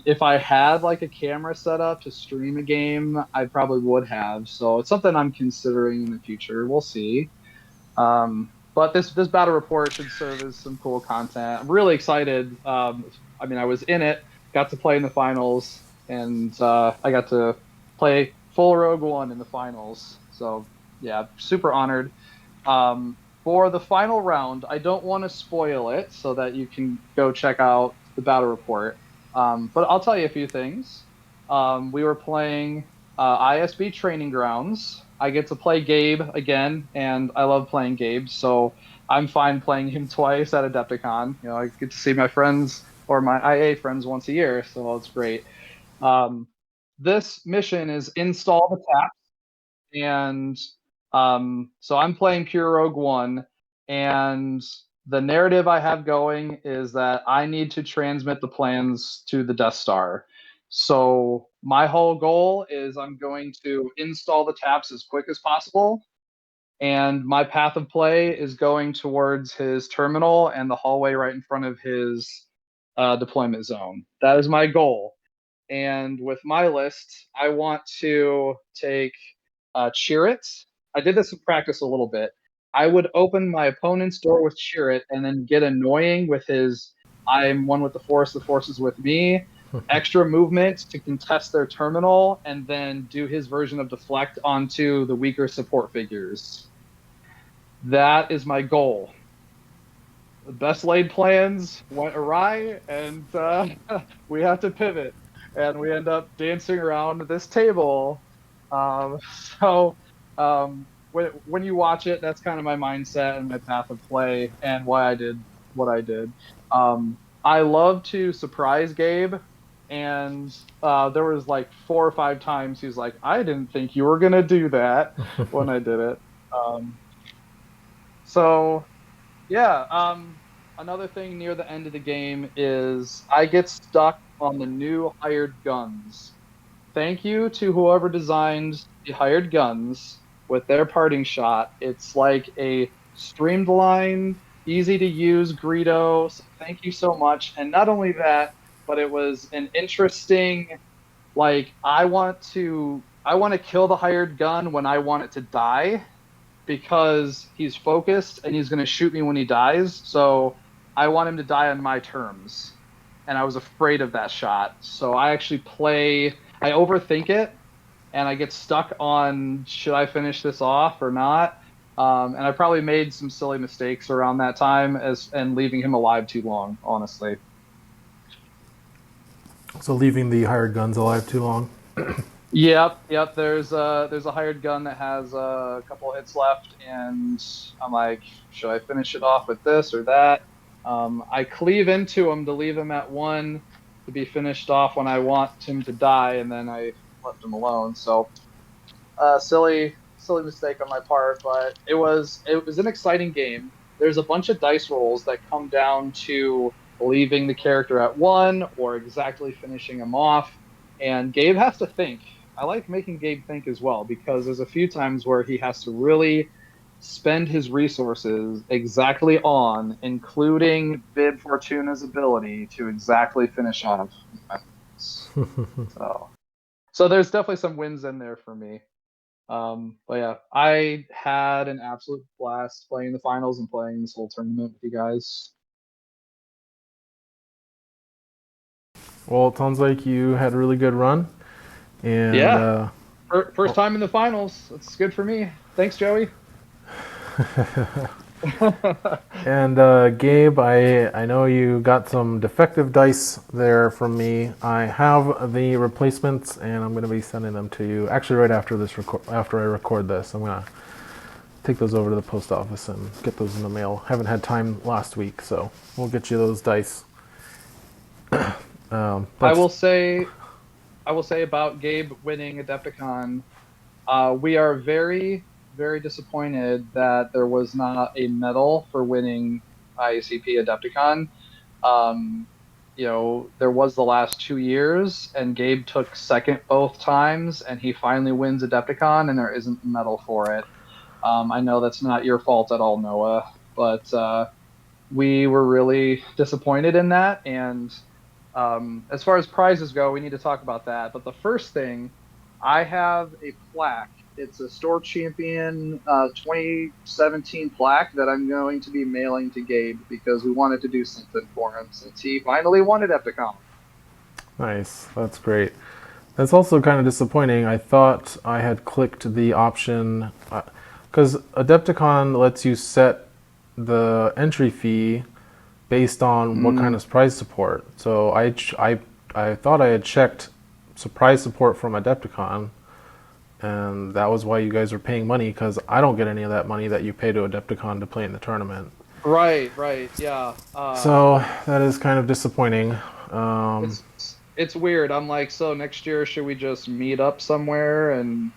S3: If I had like a camera set up to stream a game, I probably would have. So it's something I'm considering in the future. We'll see. But this battle report should serve as some cool content. I'm really excited. I mean, I was in it, got to play in the finals, and I got to play full Rogue One in the finals. So yeah, super honored. For the final round, I don't want to spoil it so that you can go check out the battle report. But I'll tell you a few things. We were playing ISB Training Grounds. I get to play Gabe again, and I love playing Gabe, so I'm fine playing him twice at Adepticon. I get to see my friends or my IA friends once a year, so it's great. Um, this mission is install the tap, and so I'm playing pure Rogue One, and the narrative I have going is that I need to transmit the plans to the Death Star. So my whole goal is I'm going to install the taps as quick as possible, and my path of play is going towards his terminal and the hallway right in front of his deployment zone. That is my goal. And with my list, I want to take Chirrut. I did this in practice a little bit. I would open my opponent's door with Chirrut and then get annoying with his I'm one with the Force is with me. Extra movement to contest their terminal, and then do his version of deflect onto the weaker support figures. That is my goal. The best laid plans went awry, and we have to pivot, and we end up dancing around this table. Um, so um, when you watch it, that's kind of my mindset and my path of play and why I did what I did. I love to surprise Gabe, and there was like 4 or 5 times he's like, "I didn't think you were gonna do that" when I did it. Um, so yeah, another thing near the end of the game is I get stuck on the new hired guns. Thank you to whoever designed the hired guns with their parting shot. It's like a streamlined, easy to use Greedo. So thank you so much. And not only that, but it was an interesting, like I want to kill the hired gun when I want it to die because he's focused and he's going to shoot me when he dies. So I want him to die on my terms. And I was afraid of that shot. So I overthink it and I get stuck on should I finish this off or not. And I probably made some silly mistakes around that time and leaving him alive too long, honestly.
S2: So leaving the hired guns alive too long.
S3: Yep. There's a hired gun that has a couple of hits left, and I'm like, should I finish it off with this or that? I cleave into him to leave him at one to be finished off when I want him to die, and then I left him alone. So silly mistake on my part, but it was an exciting game. There's a bunch of dice rolls that come down to leaving the character at one or exactly finishing him off, and Gabe has to think. I like making Gabe think as well because there's a few times where he has to really spend his resources exactly on, including Bib Fortuna's ability to exactly finish off. So, so there's definitely some wins in there for me. But yeah, I had an absolute blast playing the finals and playing this whole tournament with you guys.
S2: Well, it sounds like you had a really good run, and
S3: Yeah, first time in the finals. It's good for me. Thanks, Joey.
S2: Gabe, I know you got some defective dice there from me. I have the replacements, and I'm going to be sending them to you. Actually, right after after I record this, I'm going to take those over to the post office and get those in the mail. Haven't had time last week, so we'll get you those dice.
S3: I
S2: That's
S3: will say, I will say about Gabe winning Adepticon. We are very, very disappointed that there was not a medal for winning IACP Adepticon. Um, there was the last 2 years, and Gabe took second both times, and he finally wins Adepticon, and there isn't a medal for it. I know that's not your fault at all, Noah, but we were really disappointed in that. And as far as prizes go, we need to talk about that. But the first thing, I have a plaque. It's a store champion 2017 plaque that I'm going to be mailing to Gabe because we wanted to do something for him since he finally wanted Epticom.
S2: nice. That's great. That's also kind of disappointing. I thought I had clicked the option because Adepticon lets you set the entry fee based on what kind of surprise support. So I thought I had checked surprise support from Adepticon, and that was why you guys were paying money because I don't get any of that money that you pay to Adepticon to play in the tournament.
S3: Right, yeah.
S2: So that is kind of disappointing.
S3: It's weird. I'm like, so next year should we just meet up somewhere and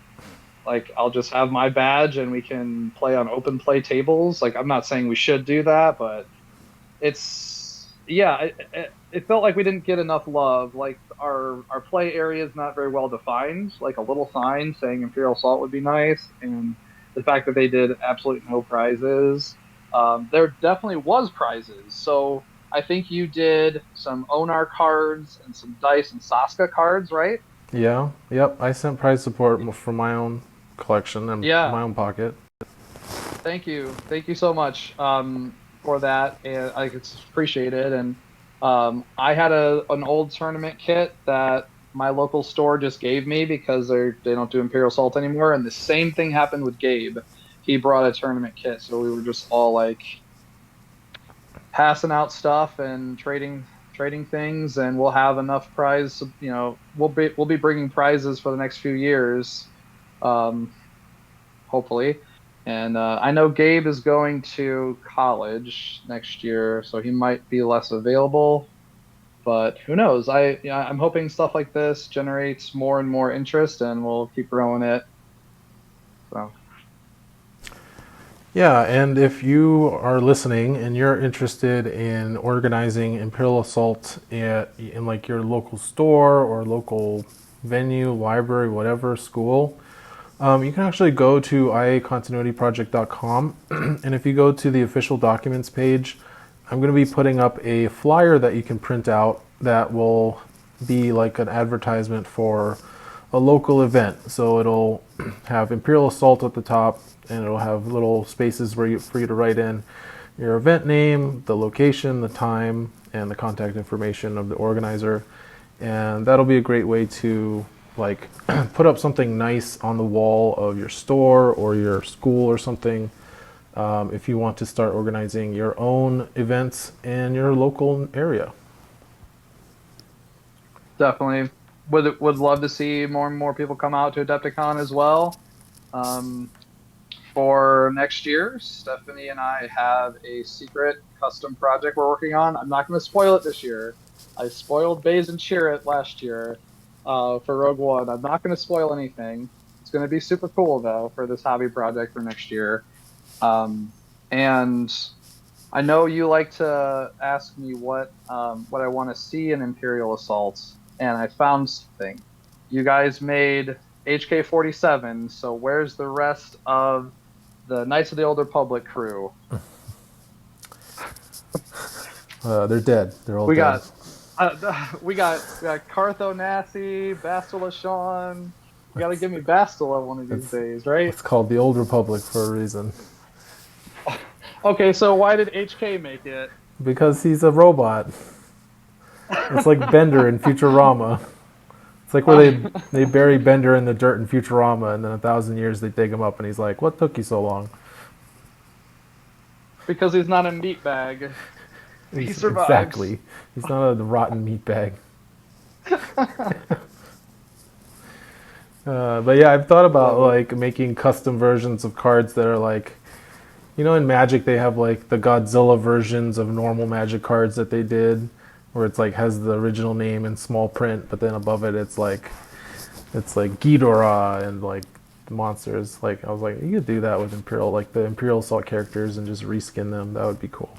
S3: like I'll just have my badge and we can play on open play tables? Like I'm not saying we should do that, but it's yeah, it felt like we didn't get enough love. Like our play area is not very well defined. Like a little sign saying Imperial Assault would be nice, and the fact that they did absolutely no prizes. There definitely was prizes. So I think you did some Onar cards and some dice and Saska cards, right?
S2: Yeah, yep. I sent prize support from my own collection and
S3: Yeah.
S2: my own pocket.
S3: Thank you so much for that, and I it's appreciated. And I had an old tournament kit that my local store just gave me because they don't do Imperial Salt anymore. And the same thing happened with Gabe. He brought a tournament kit, so we were just all like passing out stuff and trading things, and we'll have enough prize. We'll be bringing prizes for the next few years, hopefully. And I know Gabe is going to college next year, so he might be less available. But who knows? I'm hoping stuff like this generates more and more interest, and we'll keep growing it. So
S2: Yeah, and if you are listening and you're interested in organizing Imperial Assault in like your local store or local venue, library, whatever, school, you can actually go to iacontinuityproject.com, and if you go to the official documents page, I'm going to be putting up a flyer that you can print out that will be like an advertisement for a local event. So it'll have Imperial Assault at the top, and it'll have little spaces for you to write in your event name, the location, the time, and the contact information of the organizer. And that'll be a great way to like put up something nice on the wall of your store or your school or something, if you want to start organizing your own events in your local area.
S3: definitely would love to see more and more people come out to Adepticon as well. Um, for next year, Stephanie and I have a secret custom project we're working on. I'm not going to spoil it this year. I spoiled Baze and Cheer It last year for Rogue One. I'm not going to spoil anything. It's going to be super cool though for this hobby project for next year. And I know you like to ask me what I want to see in Imperial Assaults, and I found something. You guys made HK-47, so where's the rest of the Knights of the Old Republic crew?
S2: They're dead. They're all
S3: We
S2: dead.
S3: got we got Cartho Nassi, Bastila Sean. You got to give me Bastila one of these
S2: It's
S3: days, right?
S2: it's called the Old Republic for a reason.
S3: Okay, so why did HK make it?
S2: Because he's a robot. It's like Bender in Futurama. It's like where they bury Bender in the dirt in Futurama, and then 1,000 years they dig him up, and he's like, "What took you so long?"
S3: Because he's not a meat bag. He survives.
S2: Exactly. He's not a rotten meat bag. But yeah, I've thought about
S3: Love it.
S2: like making custom versions of cards that are like, in Magic they have like the Godzilla versions of normal Magic cards that they did, where it's like has the original name in small print, but then above it it's like Ghidorah and like the monsters. Like I was like, you could do that with Imperial, like the Imperial Assault characters, and just reskin them. That would be cool.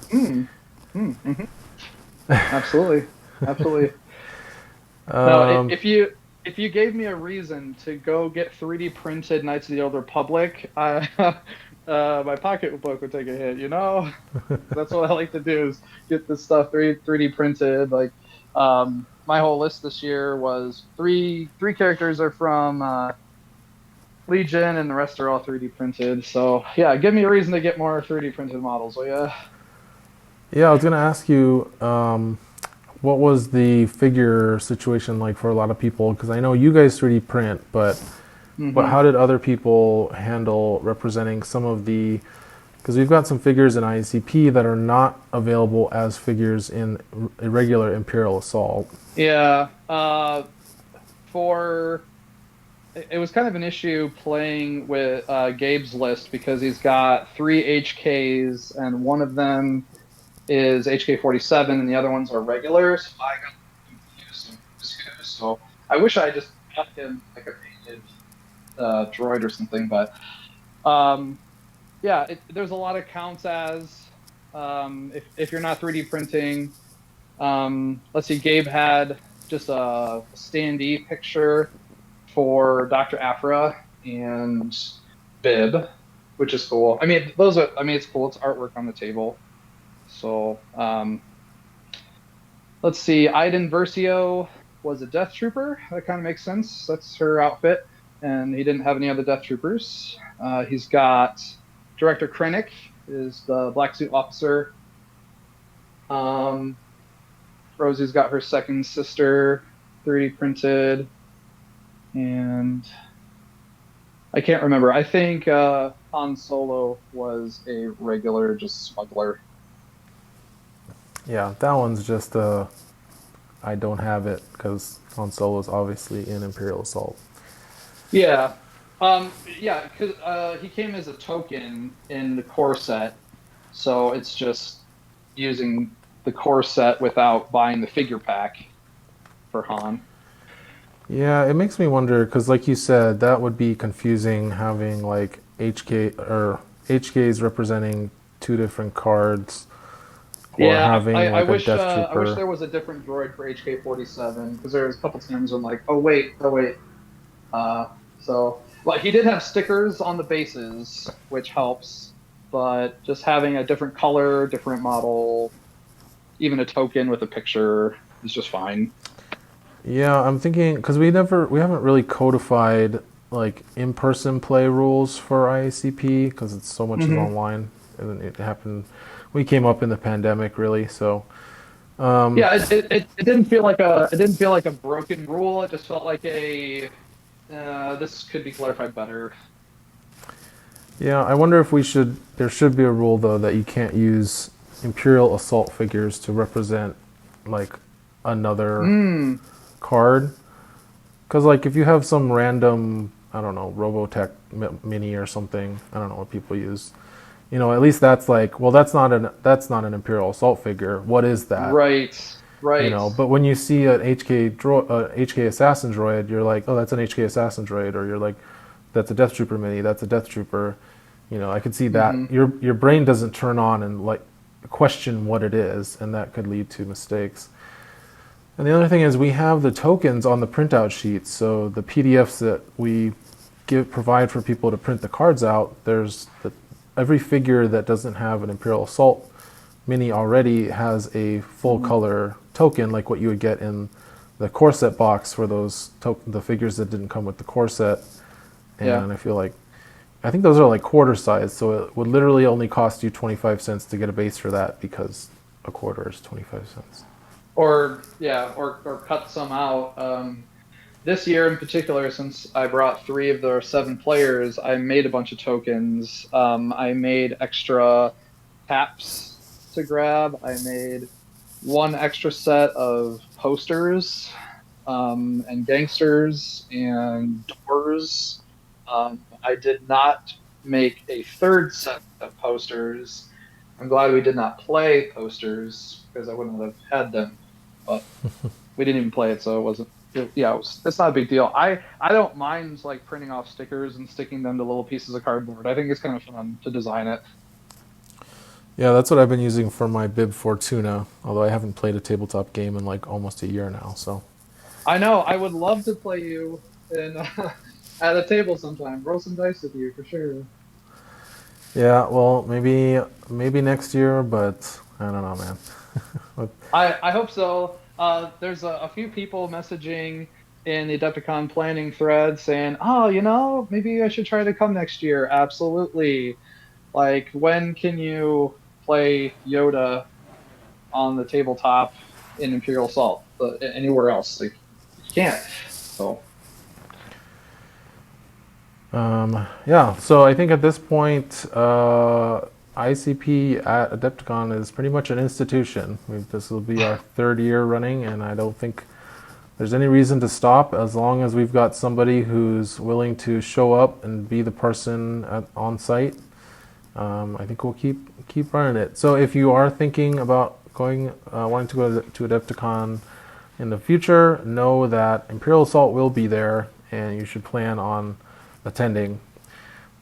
S3: Mm, mm-hmm. Absolutely, absolutely. Now,
S2: Um,
S3: if you gave me a reason to go get 3D printed Knights of the Old Republic, my pocketbook would take a hit. That's what I like to do is get this stuff 3D printed. Like, my whole list this year was three characters are from Legion, and the rest are all 3D printed. So yeah, give me a reason to get more 3D printed models. Oh yeah.
S2: yeah, I was gonna ask you, what was the figure situation like for a lot of people? Because I know you guys 3D print, but
S3: Mm-hmm.
S2: how did other people handle representing some of the? Because we've got some figures in IACP that are not available as figures in a regular Imperial Assault.
S3: Yeah. For it was kind of an issue playing with Gabe's list because he's got three HKs and one of them is HK-47 and the other ones are regulars. So I got confused on who's who. So I wish I just got him like a painted droid or something. But um, yeah, there's a lot of counts as if you're not 3D printing. Let's see, Gabe had just a standee picture for Dr. Afra and Bib, which is cool. I mean, it's cool. It's artwork on the table. So, let's see. Iden Versio was a Death Trooper. That kind of makes sense. That's her outfit. And he didn't have any other Death Troopers. He's got Director Krennic is the Black Suit Officer. Um, Rosie's got her second sister 3D printed. And I can't remember. I think Han Solo was a regular, just smuggler.
S2: Yeah, that one's just I don't have it because Han Solo is obviously in Imperial Assault.
S3: Yeah. Yeah, because he came as a token in the core set, so it's just using the core set without buying the figure pack for Han.
S2: Yeah, it makes me wonder because, like you said, that would be confusing having like HK or HKs representing two different cards, or
S3: Yeah,
S2: having like a Death
S3: I wish
S2: Trooper.
S3: there was a different droid for HK-47 because there was a couple times I'm like, oh wait. Uh, so well, he did have stickers on the bases, which helps, but just having a different color, different model, even a token with a picture is just fine.
S2: Yeah, I'm thinking because we haven't really codified like in-person play rules for IACP because it's so much is
S3: Hmm.
S2: online, and it happened. We came up in the pandemic, really. So, um,
S3: Yeah, it didn't feel like a broken rule. It just felt like a this could be clarified better.
S2: yeah, I wonder if we should. There should be a rule though that you can't use Imperial Assault figures to represent like another
S3: Mm,
S2: card. Because like if you have some random, I don't know, Robotech mini or something, I don't know what people use. At least that's like, well, that's not an Imperial Assault figure. What is that?
S3: right, right.
S2: But when you see an HK Assassin droid, you're like, oh, that's an HK Assassin droid, or you're like, that's a Death Trooper mini. That's a Death Trooper. I could see that
S3: Hmm.
S2: your brain doesn't turn on and like question what it is, and that could lead to mistakes. And the other thing is we have the tokens on the printout sheets, so the PDFs that we provide for people to print the cards out. Every figure that doesn't have an Imperial Assault mini already has a full
S3: Hmm.
S2: color token, like what you would get in the core set box for the figures that didn't come with the core set.
S3: Yeah.
S2: And I think those are like quarter size, so it would literally only cost you 25 cents to get a base for that because a quarter is 25 cents.
S3: Or yeah, or cut some out. This year in particular, since I brought three of the seven players, I made a bunch of tokens. I made extra caps to grab. I made one extra set of posters, and gangsters and doors. I did not make a third set of posters. I'm glad we did not play posters because I wouldn't have had them. But we didn't even play it, so it wasn't. Yeah, it's not a big deal. I don't mind like printing off stickers and sticking them to little pieces of cardboard. I think it's kind of fun to design it.
S2: Yeah, that's what I've been using for my Bib Fortuna, although I haven't played a tabletop game in like almost a year now. So,
S3: I know. I would love to play you in at a table sometime. Roll some dice with you for sure.
S2: yeah, well, maybe next year, but I don't know, man.
S3: I hope so. There's a few people messaging in the Adepticon planning thread saying, "Oh, maybe I should try to come next year." Absolutely. Like, when can you play Yoda on the tabletop in Imperial Assault? Anywhere else? Like, you can't. So,
S2: Yeah, so I think at this point, ICP at Adepticon is pretty much an institution. This will be our third year running, and I don't think there's any reason to stop as long as we've got somebody who's willing to show up and be the person on site. I think we'll keep running it. So if you are thinking about wanting to go to Adepticon in the future, know that Imperial Assault will be there, and you should plan on attending.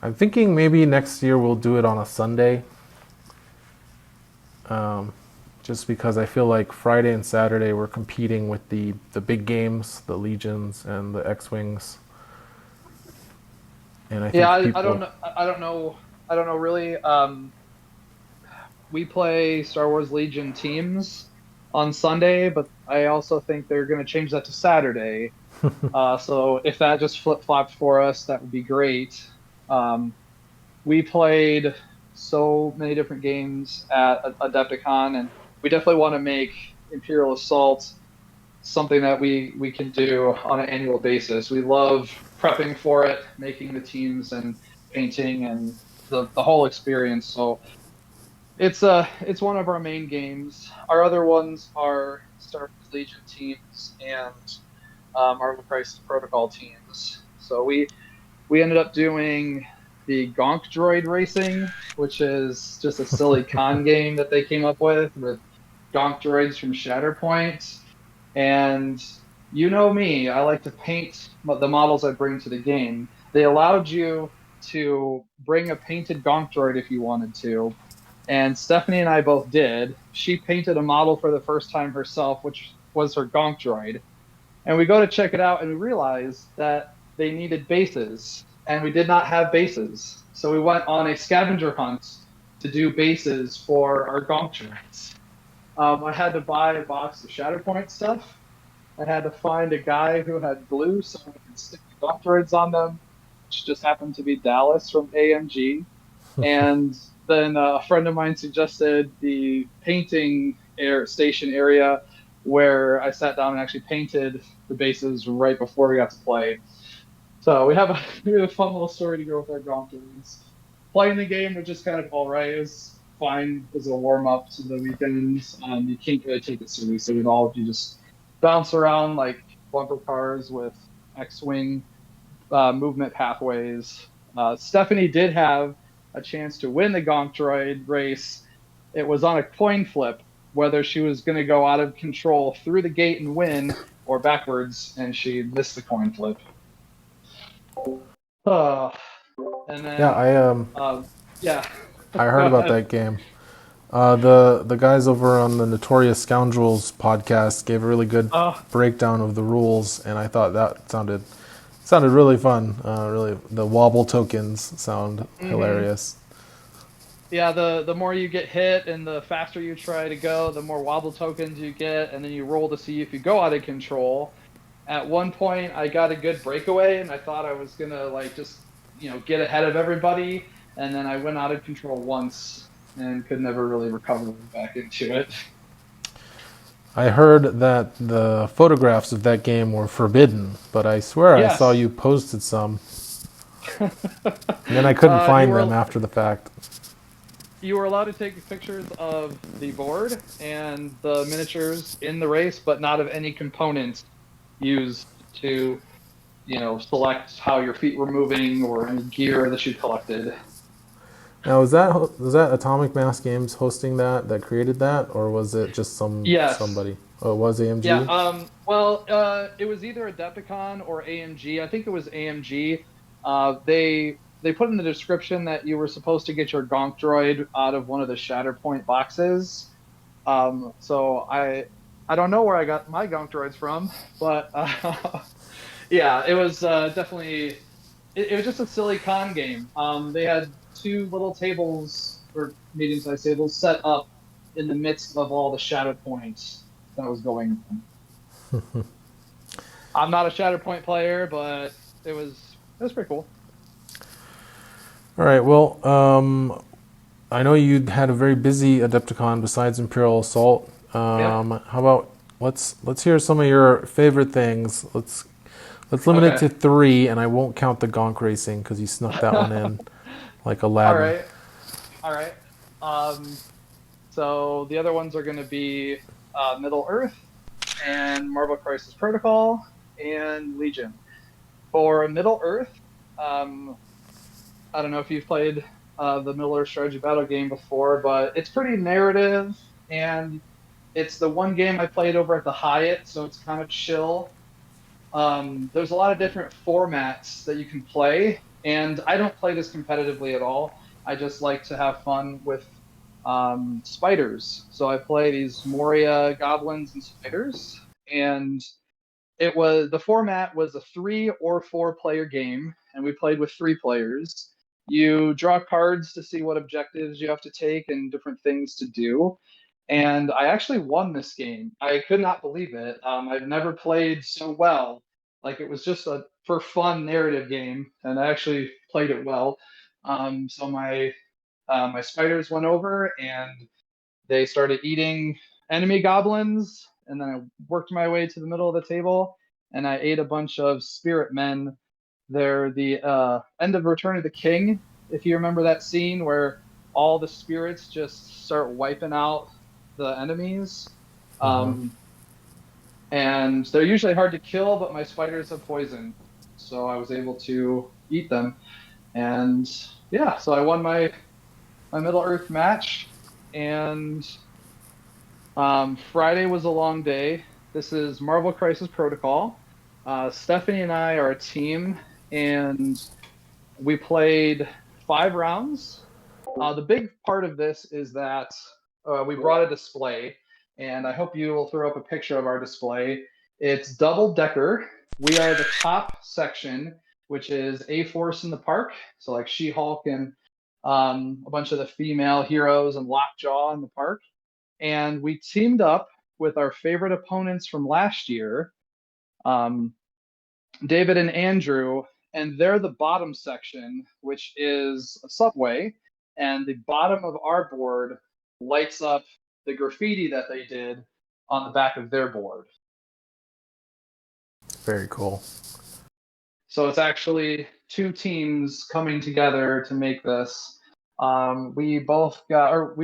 S2: I'm thinking maybe next year we'll do it on a Sunday, um, just because I feel like Friday and Saturday we're competing with the big games, the Legions and the X-wings, and I
S3: yeah,
S2: think
S3: I don't
S2: people.
S3: know. I don't know. I don't know really. We play Star Wars Legion teams on Sunday, but I also think they're going to change that to Saturday. So if that just flip flopped for us, that would be great. Um, we played so many different games at Adepticon, and we definitely want to make Imperial Assault something that we can do on an annual basis. We love prepping for it, making the teams and painting and the whole experience. So it's one of our main games. Our other ones are Star Wars Legion teams and our Crisis Protocol teams. So We ended up doing the Gonk Droid Racing, which is just a silly con game that they came up with Gonk Droids from Shatterpoint. And you know me, I like to paint the models I bring to the game. They allowed you to bring a painted Gonk Droid if you wanted to. And Stephanie and I both did. She painted a model for the first time herself, which was her Gonk Droid. And we go to check it out and we realize that they needed bases and we did not have bases. So we went on a scavenger hunt to do bases for our Gonk Droids. I had to buy a box of Shatterpoint stuff. I had to find a guy who had glue so we could stick the Gonk Droids on them, which just happened to be Dallas from AMG. And then a friend of mine suggested the painting station area where I sat down and actually painted the bases right before we got to play. So we have a, we have a fun little story to go with our Gonkins. Playing the game was just kind of all right. It was fine as a warm up to the weekend. You can't really take it seriously at all. You just bounce around like bumper cars with X-wing movement pathways. Stephanie did have a chance to win the Gonk Droid race. It was on a coin flip whether she was going to go out of control through the gate and win or backwards, and she missed the coin flip. Uh, and
S2: Yeah,
S3: then, uh, yeah,
S2: I
S3: go
S2: heard about
S3: ahead.
S2: that game. The guys over on the Notorious Scoundrels podcast gave a really good
S3: Uh,
S2: breakdown of the rules, and I thought that sounded really fun. Really, the wobble tokens sound
S3: mm-hmm.
S2: hilarious.
S3: Yeah, the more you get hit and the faster you try to go, the more wobble tokens you get, and then you roll to see if you go out of control. At one point, I got a good breakaway, and I thought I was gonna like just get ahead of everybody, and then I went out of control once and could never really recover back into it.
S2: I heard that the photographs of that game were forbidden, but I swear I saw
S3: Yes,
S2: you posted some, and then I couldn't
S3: you
S2: find them
S3: were
S2: after the fact.
S3: you were allowed to take pictures of the board and the miniatures in the race, but not of any components used to select how your feet were moving or any gear that you collected.
S2: Now, was that Atomic Mass Games hosting that created that, or was it just
S3: Yes.
S2: somebody? Oh, it was
S3: Yeah.
S2: AMG.
S3: Well, it was either Adepticon or AMG. I think it was AMG. They put in the description that you were supposed to get your Gonk Droid out of one of the Shatterpoint boxes. So I don't know where I got my Gonk Droids from, but yeah, it was definitely it was just a silly con game. They had two little tables or medium-sized tables set up in the midst of all the shadow points that was going on. I'm not a Shatterpoint player, but it was pretty cool.
S2: All right. Well, I know you had a very busy Adepticon besides Imperial Assault.
S3: Yeah.
S2: How about let's hear some of your favorite things. Let's limit it
S3: Okay.
S2: to three, and I won't count the Gonk racing because you snuck that one in like
S3: All
S2: Aladdin.
S3: right. All right. Um, so the other ones are going to be Middle Earth and Marvel Crisis Protocol and Legion. For Middle Earth, um, I don't know if you've played the Middle Earth strategy battle game before, but it's pretty narrative, and it's the one game I played over at the Hyatt, so it's kind of chill. There's a lot of different formats that you can play, and I don't play this competitively at all. I just like to have fun with spiders. So I play these Moria goblins and spiders, and the format was a 3 or 4 player game, and we played with 3 players. You draw cards to see what objectives you have to take and different things to do. And I actually won this game. I could not believe it. I've never played so well. Like it was just a for fun narrative game, and I actually played it well. So my spiders went over, and they started eating enemy goblins, and then I worked my way to the middle of the table, and I ate a bunch of spirit men. They're the end of Return of the King, if you remember that scene where all the spirits just start wiping out the enemies.
S2: Mm-hmm.
S3: Um, and they're usually hard to kill, but my spiders have poison. So I was able to. eat them. And yeah, so I won my Middle Earth match, and Friday was a long day. This is Marvel Crisis Protocol. Stephanie and I are a team, and we played 5 rounds. The big part of this is that we brought a display, and I hope you will throw up a picture of our display. It's double decker. We are the top section, which is A Force in the Park, so like She-Hulk and a bunch of the female heroes and Lockjaw in the park. And we teamed up with our favorite opponents from last year, um, David and Andrew, and they're the bottom section, which is a subway. And the bottom of our board lights up the graffiti that they did on the back of their board.
S2: Very cool.
S3: So it's actually two teams coming together to make this. We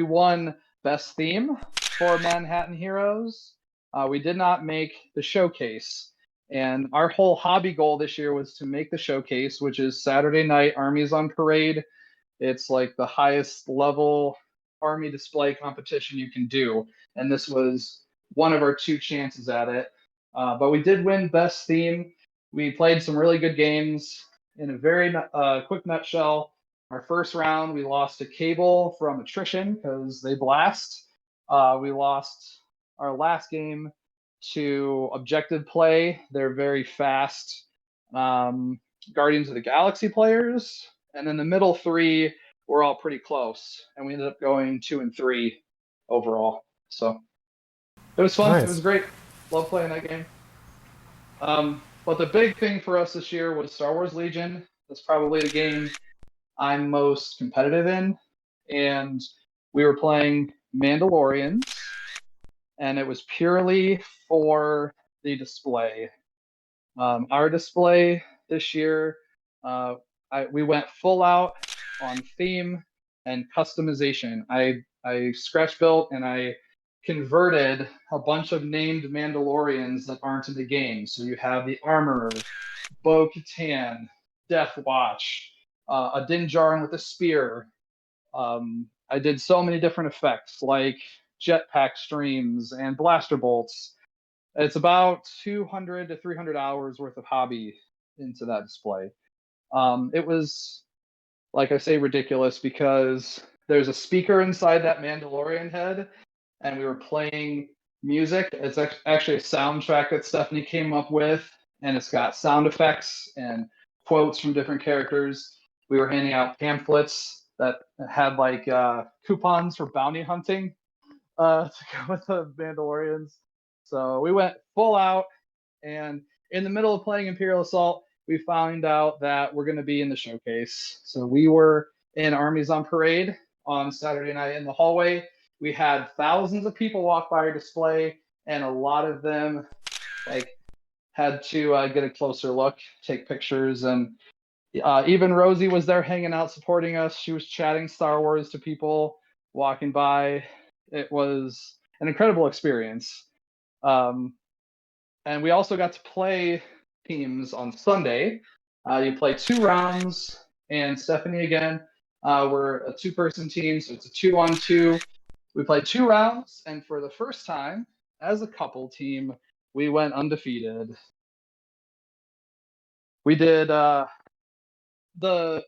S3: won best theme for Manhattan Heroes. We did not make the showcase. And our whole hobby goal this year was to make the showcase, which is Saturday night, Armies on Parade. It's like the highest level army display competition you can do. And this was one of our two chances at it. But we did win best theme. We played some really good games. In a very quick nutshell, our first round, we lost to Cable from attrition because they blast. We lost our last game to objective play. They're very fast Guardians of the Galaxy players. And then the middle three were all pretty close. And we ended up going 2-3 overall. So it was fun. It was
S2: Nice.
S3: great. Love playing that game. But the big thing for us this year was Star Wars Legion. That's probably the game I'm most competitive in. And we were playing Mandalorians, and it was purely for the display. Our display this year, we went full out on theme and customization. I scratch built and I converted a bunch of named Mandalorians that aren't in the game. So you have the Armorer, Bo Katan, Death Watch, a Din Djarin with a spear. I did so many different effects like jetpack streams and blaster bolts. It's about 200 to 300 hours worth of hobby into that display. It was, like I say, ridiculous because there's a speaker inside that Mandalorian head, and we were playing music. It's actually a soundtrack that Stephanie came up with, and it's got sound effects and quotes from different characters. We were handing out pamphlets that had like coupons for bounty hunting to go with the Mandalorians. So we went full out, and in the middle of playing Imperial Assault, we found out that we're going to be in the showcase. So we were in Armies on Parade on Saturday night in the hallway. We had thousands of people walk by our display, and a lot of them like had to get a closer look, take pictures, and even Rosie was there hanging out, supporting us. She was chatting Star Wars to people walking by. It was an incredible experience. Um, and we also got to play teams on Sunday. You play 2 rounds, and Stephanie again. We're a two-person team, so it's a 2-on-2. We played 2 rounds, and for the first time as a couple team, we went undefeated. We did the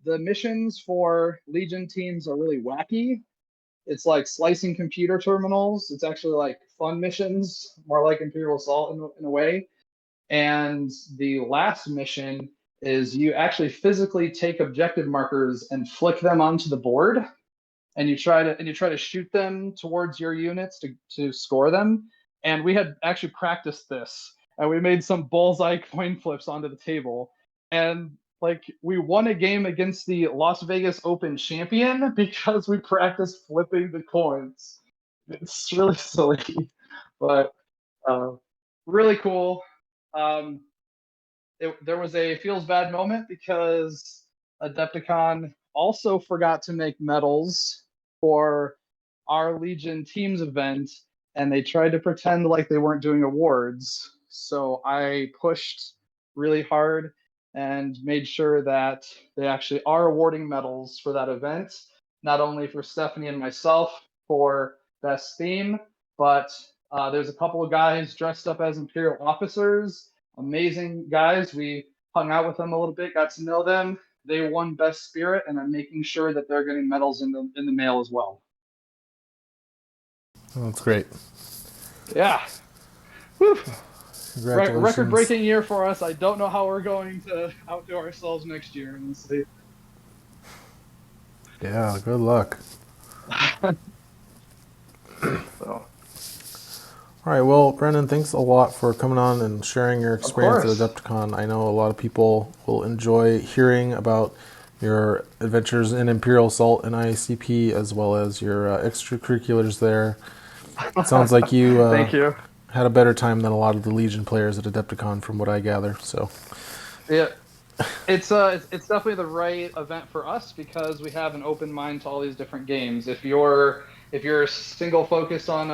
S3: the missions for Legion teams are really wacky. It's like slicing computer terminals. It's actually like fun missions, more like Imperial Assault in a way. And the last mission is you actually physically take objective markers and flick them onto the board, and you try to shoot them towards your units to score them. And we had actually practiced this, and we made some bullseye coin flips onto the table, and like we won a game against the Las Vegas Open champion because we practiced flipping the coins. It's really silly, but uh, really cool. Um, there was a feels bad moment because Adepticon also forgot to make medals for our Legion teams event, and they tried to pretend like they weren't doing awards. So I pushed really hard and made sure that they actually are awarding medals for that event, not only for Stephanie and myself for best theme, but there's a couple of guys dressed up as Imperial officers, amazing guys. We hung out with them a little bit, got to know them. They won best spirit, and I'm making sure that they're getting medals in the mail as well.
S2: Oh, that's great.
S3: Yeah. Whew. Record
S2: Congratulations.
S3: breaking year for us. I don't know how we're going to outdo ourselves next year, honestly.
S2: Yeah, good luck.
S3: So,
S2: All right, well, Brendan, thanks a lot for coming on and sharing your
S3: of
S2: experience at
S3: course.
S2: Adepticon. I know a lot of people will enjoy hearing about your adventures in Imperial Assault and IACP, as well as your extracurriculars there. It sounds like you
S3: Thank you.
S2: had a better time than a lot of the Legion players at Adepticon, from what I gather. So,
S3: Yeah, it's definitely the right event for us because we have an open mind to all these different games. If you're single focused on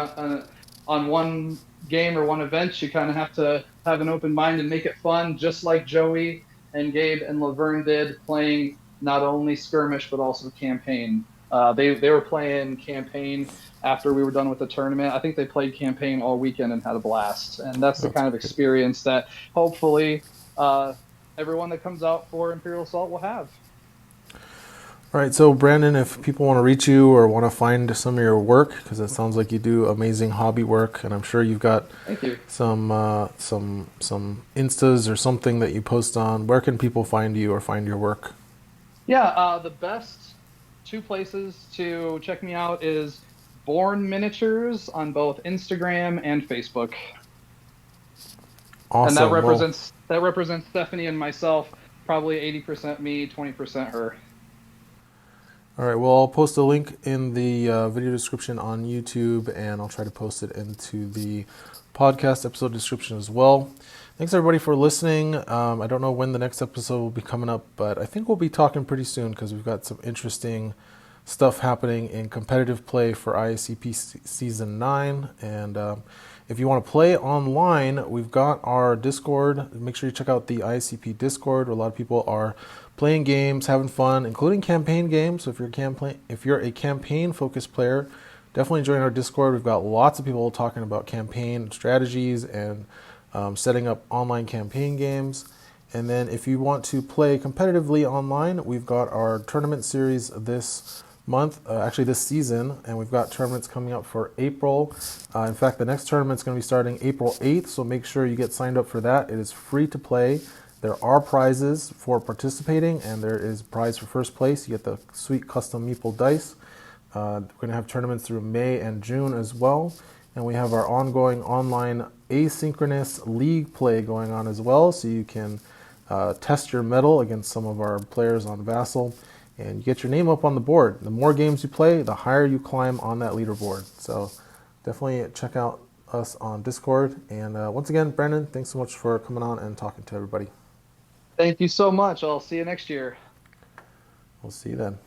S3: one game or one event, you kind of have to have an open mind and make it fun, just like Joey and Gabe and Laverne did, playing not only skirmish but also campaign. They were playing campaign after we were done with the tournament. I think they played campaign all weekend and had a blast, and that's the
S2: that's
S3: kind of
S2: great.
S3: experience that hopefully everyone that comes out for Imperial Assault will have.
S2: All right, so Brandon, if people want to reach you or want to find some of your work, because it sounds like you do amazing hobby work, and I'm sure you've got
S3: Thank you.
S2: some instas or something that you post on. Where can people find you or find your work?
S3: Yeah, the best two places to check me out is Born Miniatures on both Instagram and Facebook, and that
S2: Awesome. Well,
S3: represents that represents Stephanie and myself. Probably 80% me, 20% her.
S2: all right. Well, I'll post a link in the video description on YouTube, and I'll try to post it into the podcast episode description as well. Thanks everybody for listening. I don't know when the next episode will be coming up, but I think we'll be talking pretty soon because we've got some interesting stuff happening in competitive play for IACP Season 9. And if you want to play online, we've got our Discord. Make sure you check out the IACP Discord, where a lot of people are playing games, having fun, including campaign games. So if you're a campaign-focused player, definitely join our Discord. We've got lots of people talking about campaign strategies and setting up online campaign games. And then if you want to play competitively online, we've got our tournament series this month, actually this season, and we've got tournaments coming up for April. In fact, the next tournament's going to be starting April 8th, so make sure you get signed up for that. It is free to play. There are prizes for participating, and there is a prize for first place. You get the sweet custom meeple dice. We're going to have tournaments through May and June as well. And we have our ongoing online asynchronous league play going on as well, so you can test your mettle against some of our players on Vassal and get your name up on the board. The more games you play, the higher you climb on that leaderboard. So definitely check out us on Discord. And once again, Brandon, thanks so much for coming on and talking to everybody.
S3: Thank you so much. I'll see you next year.
S2: We'll see you then.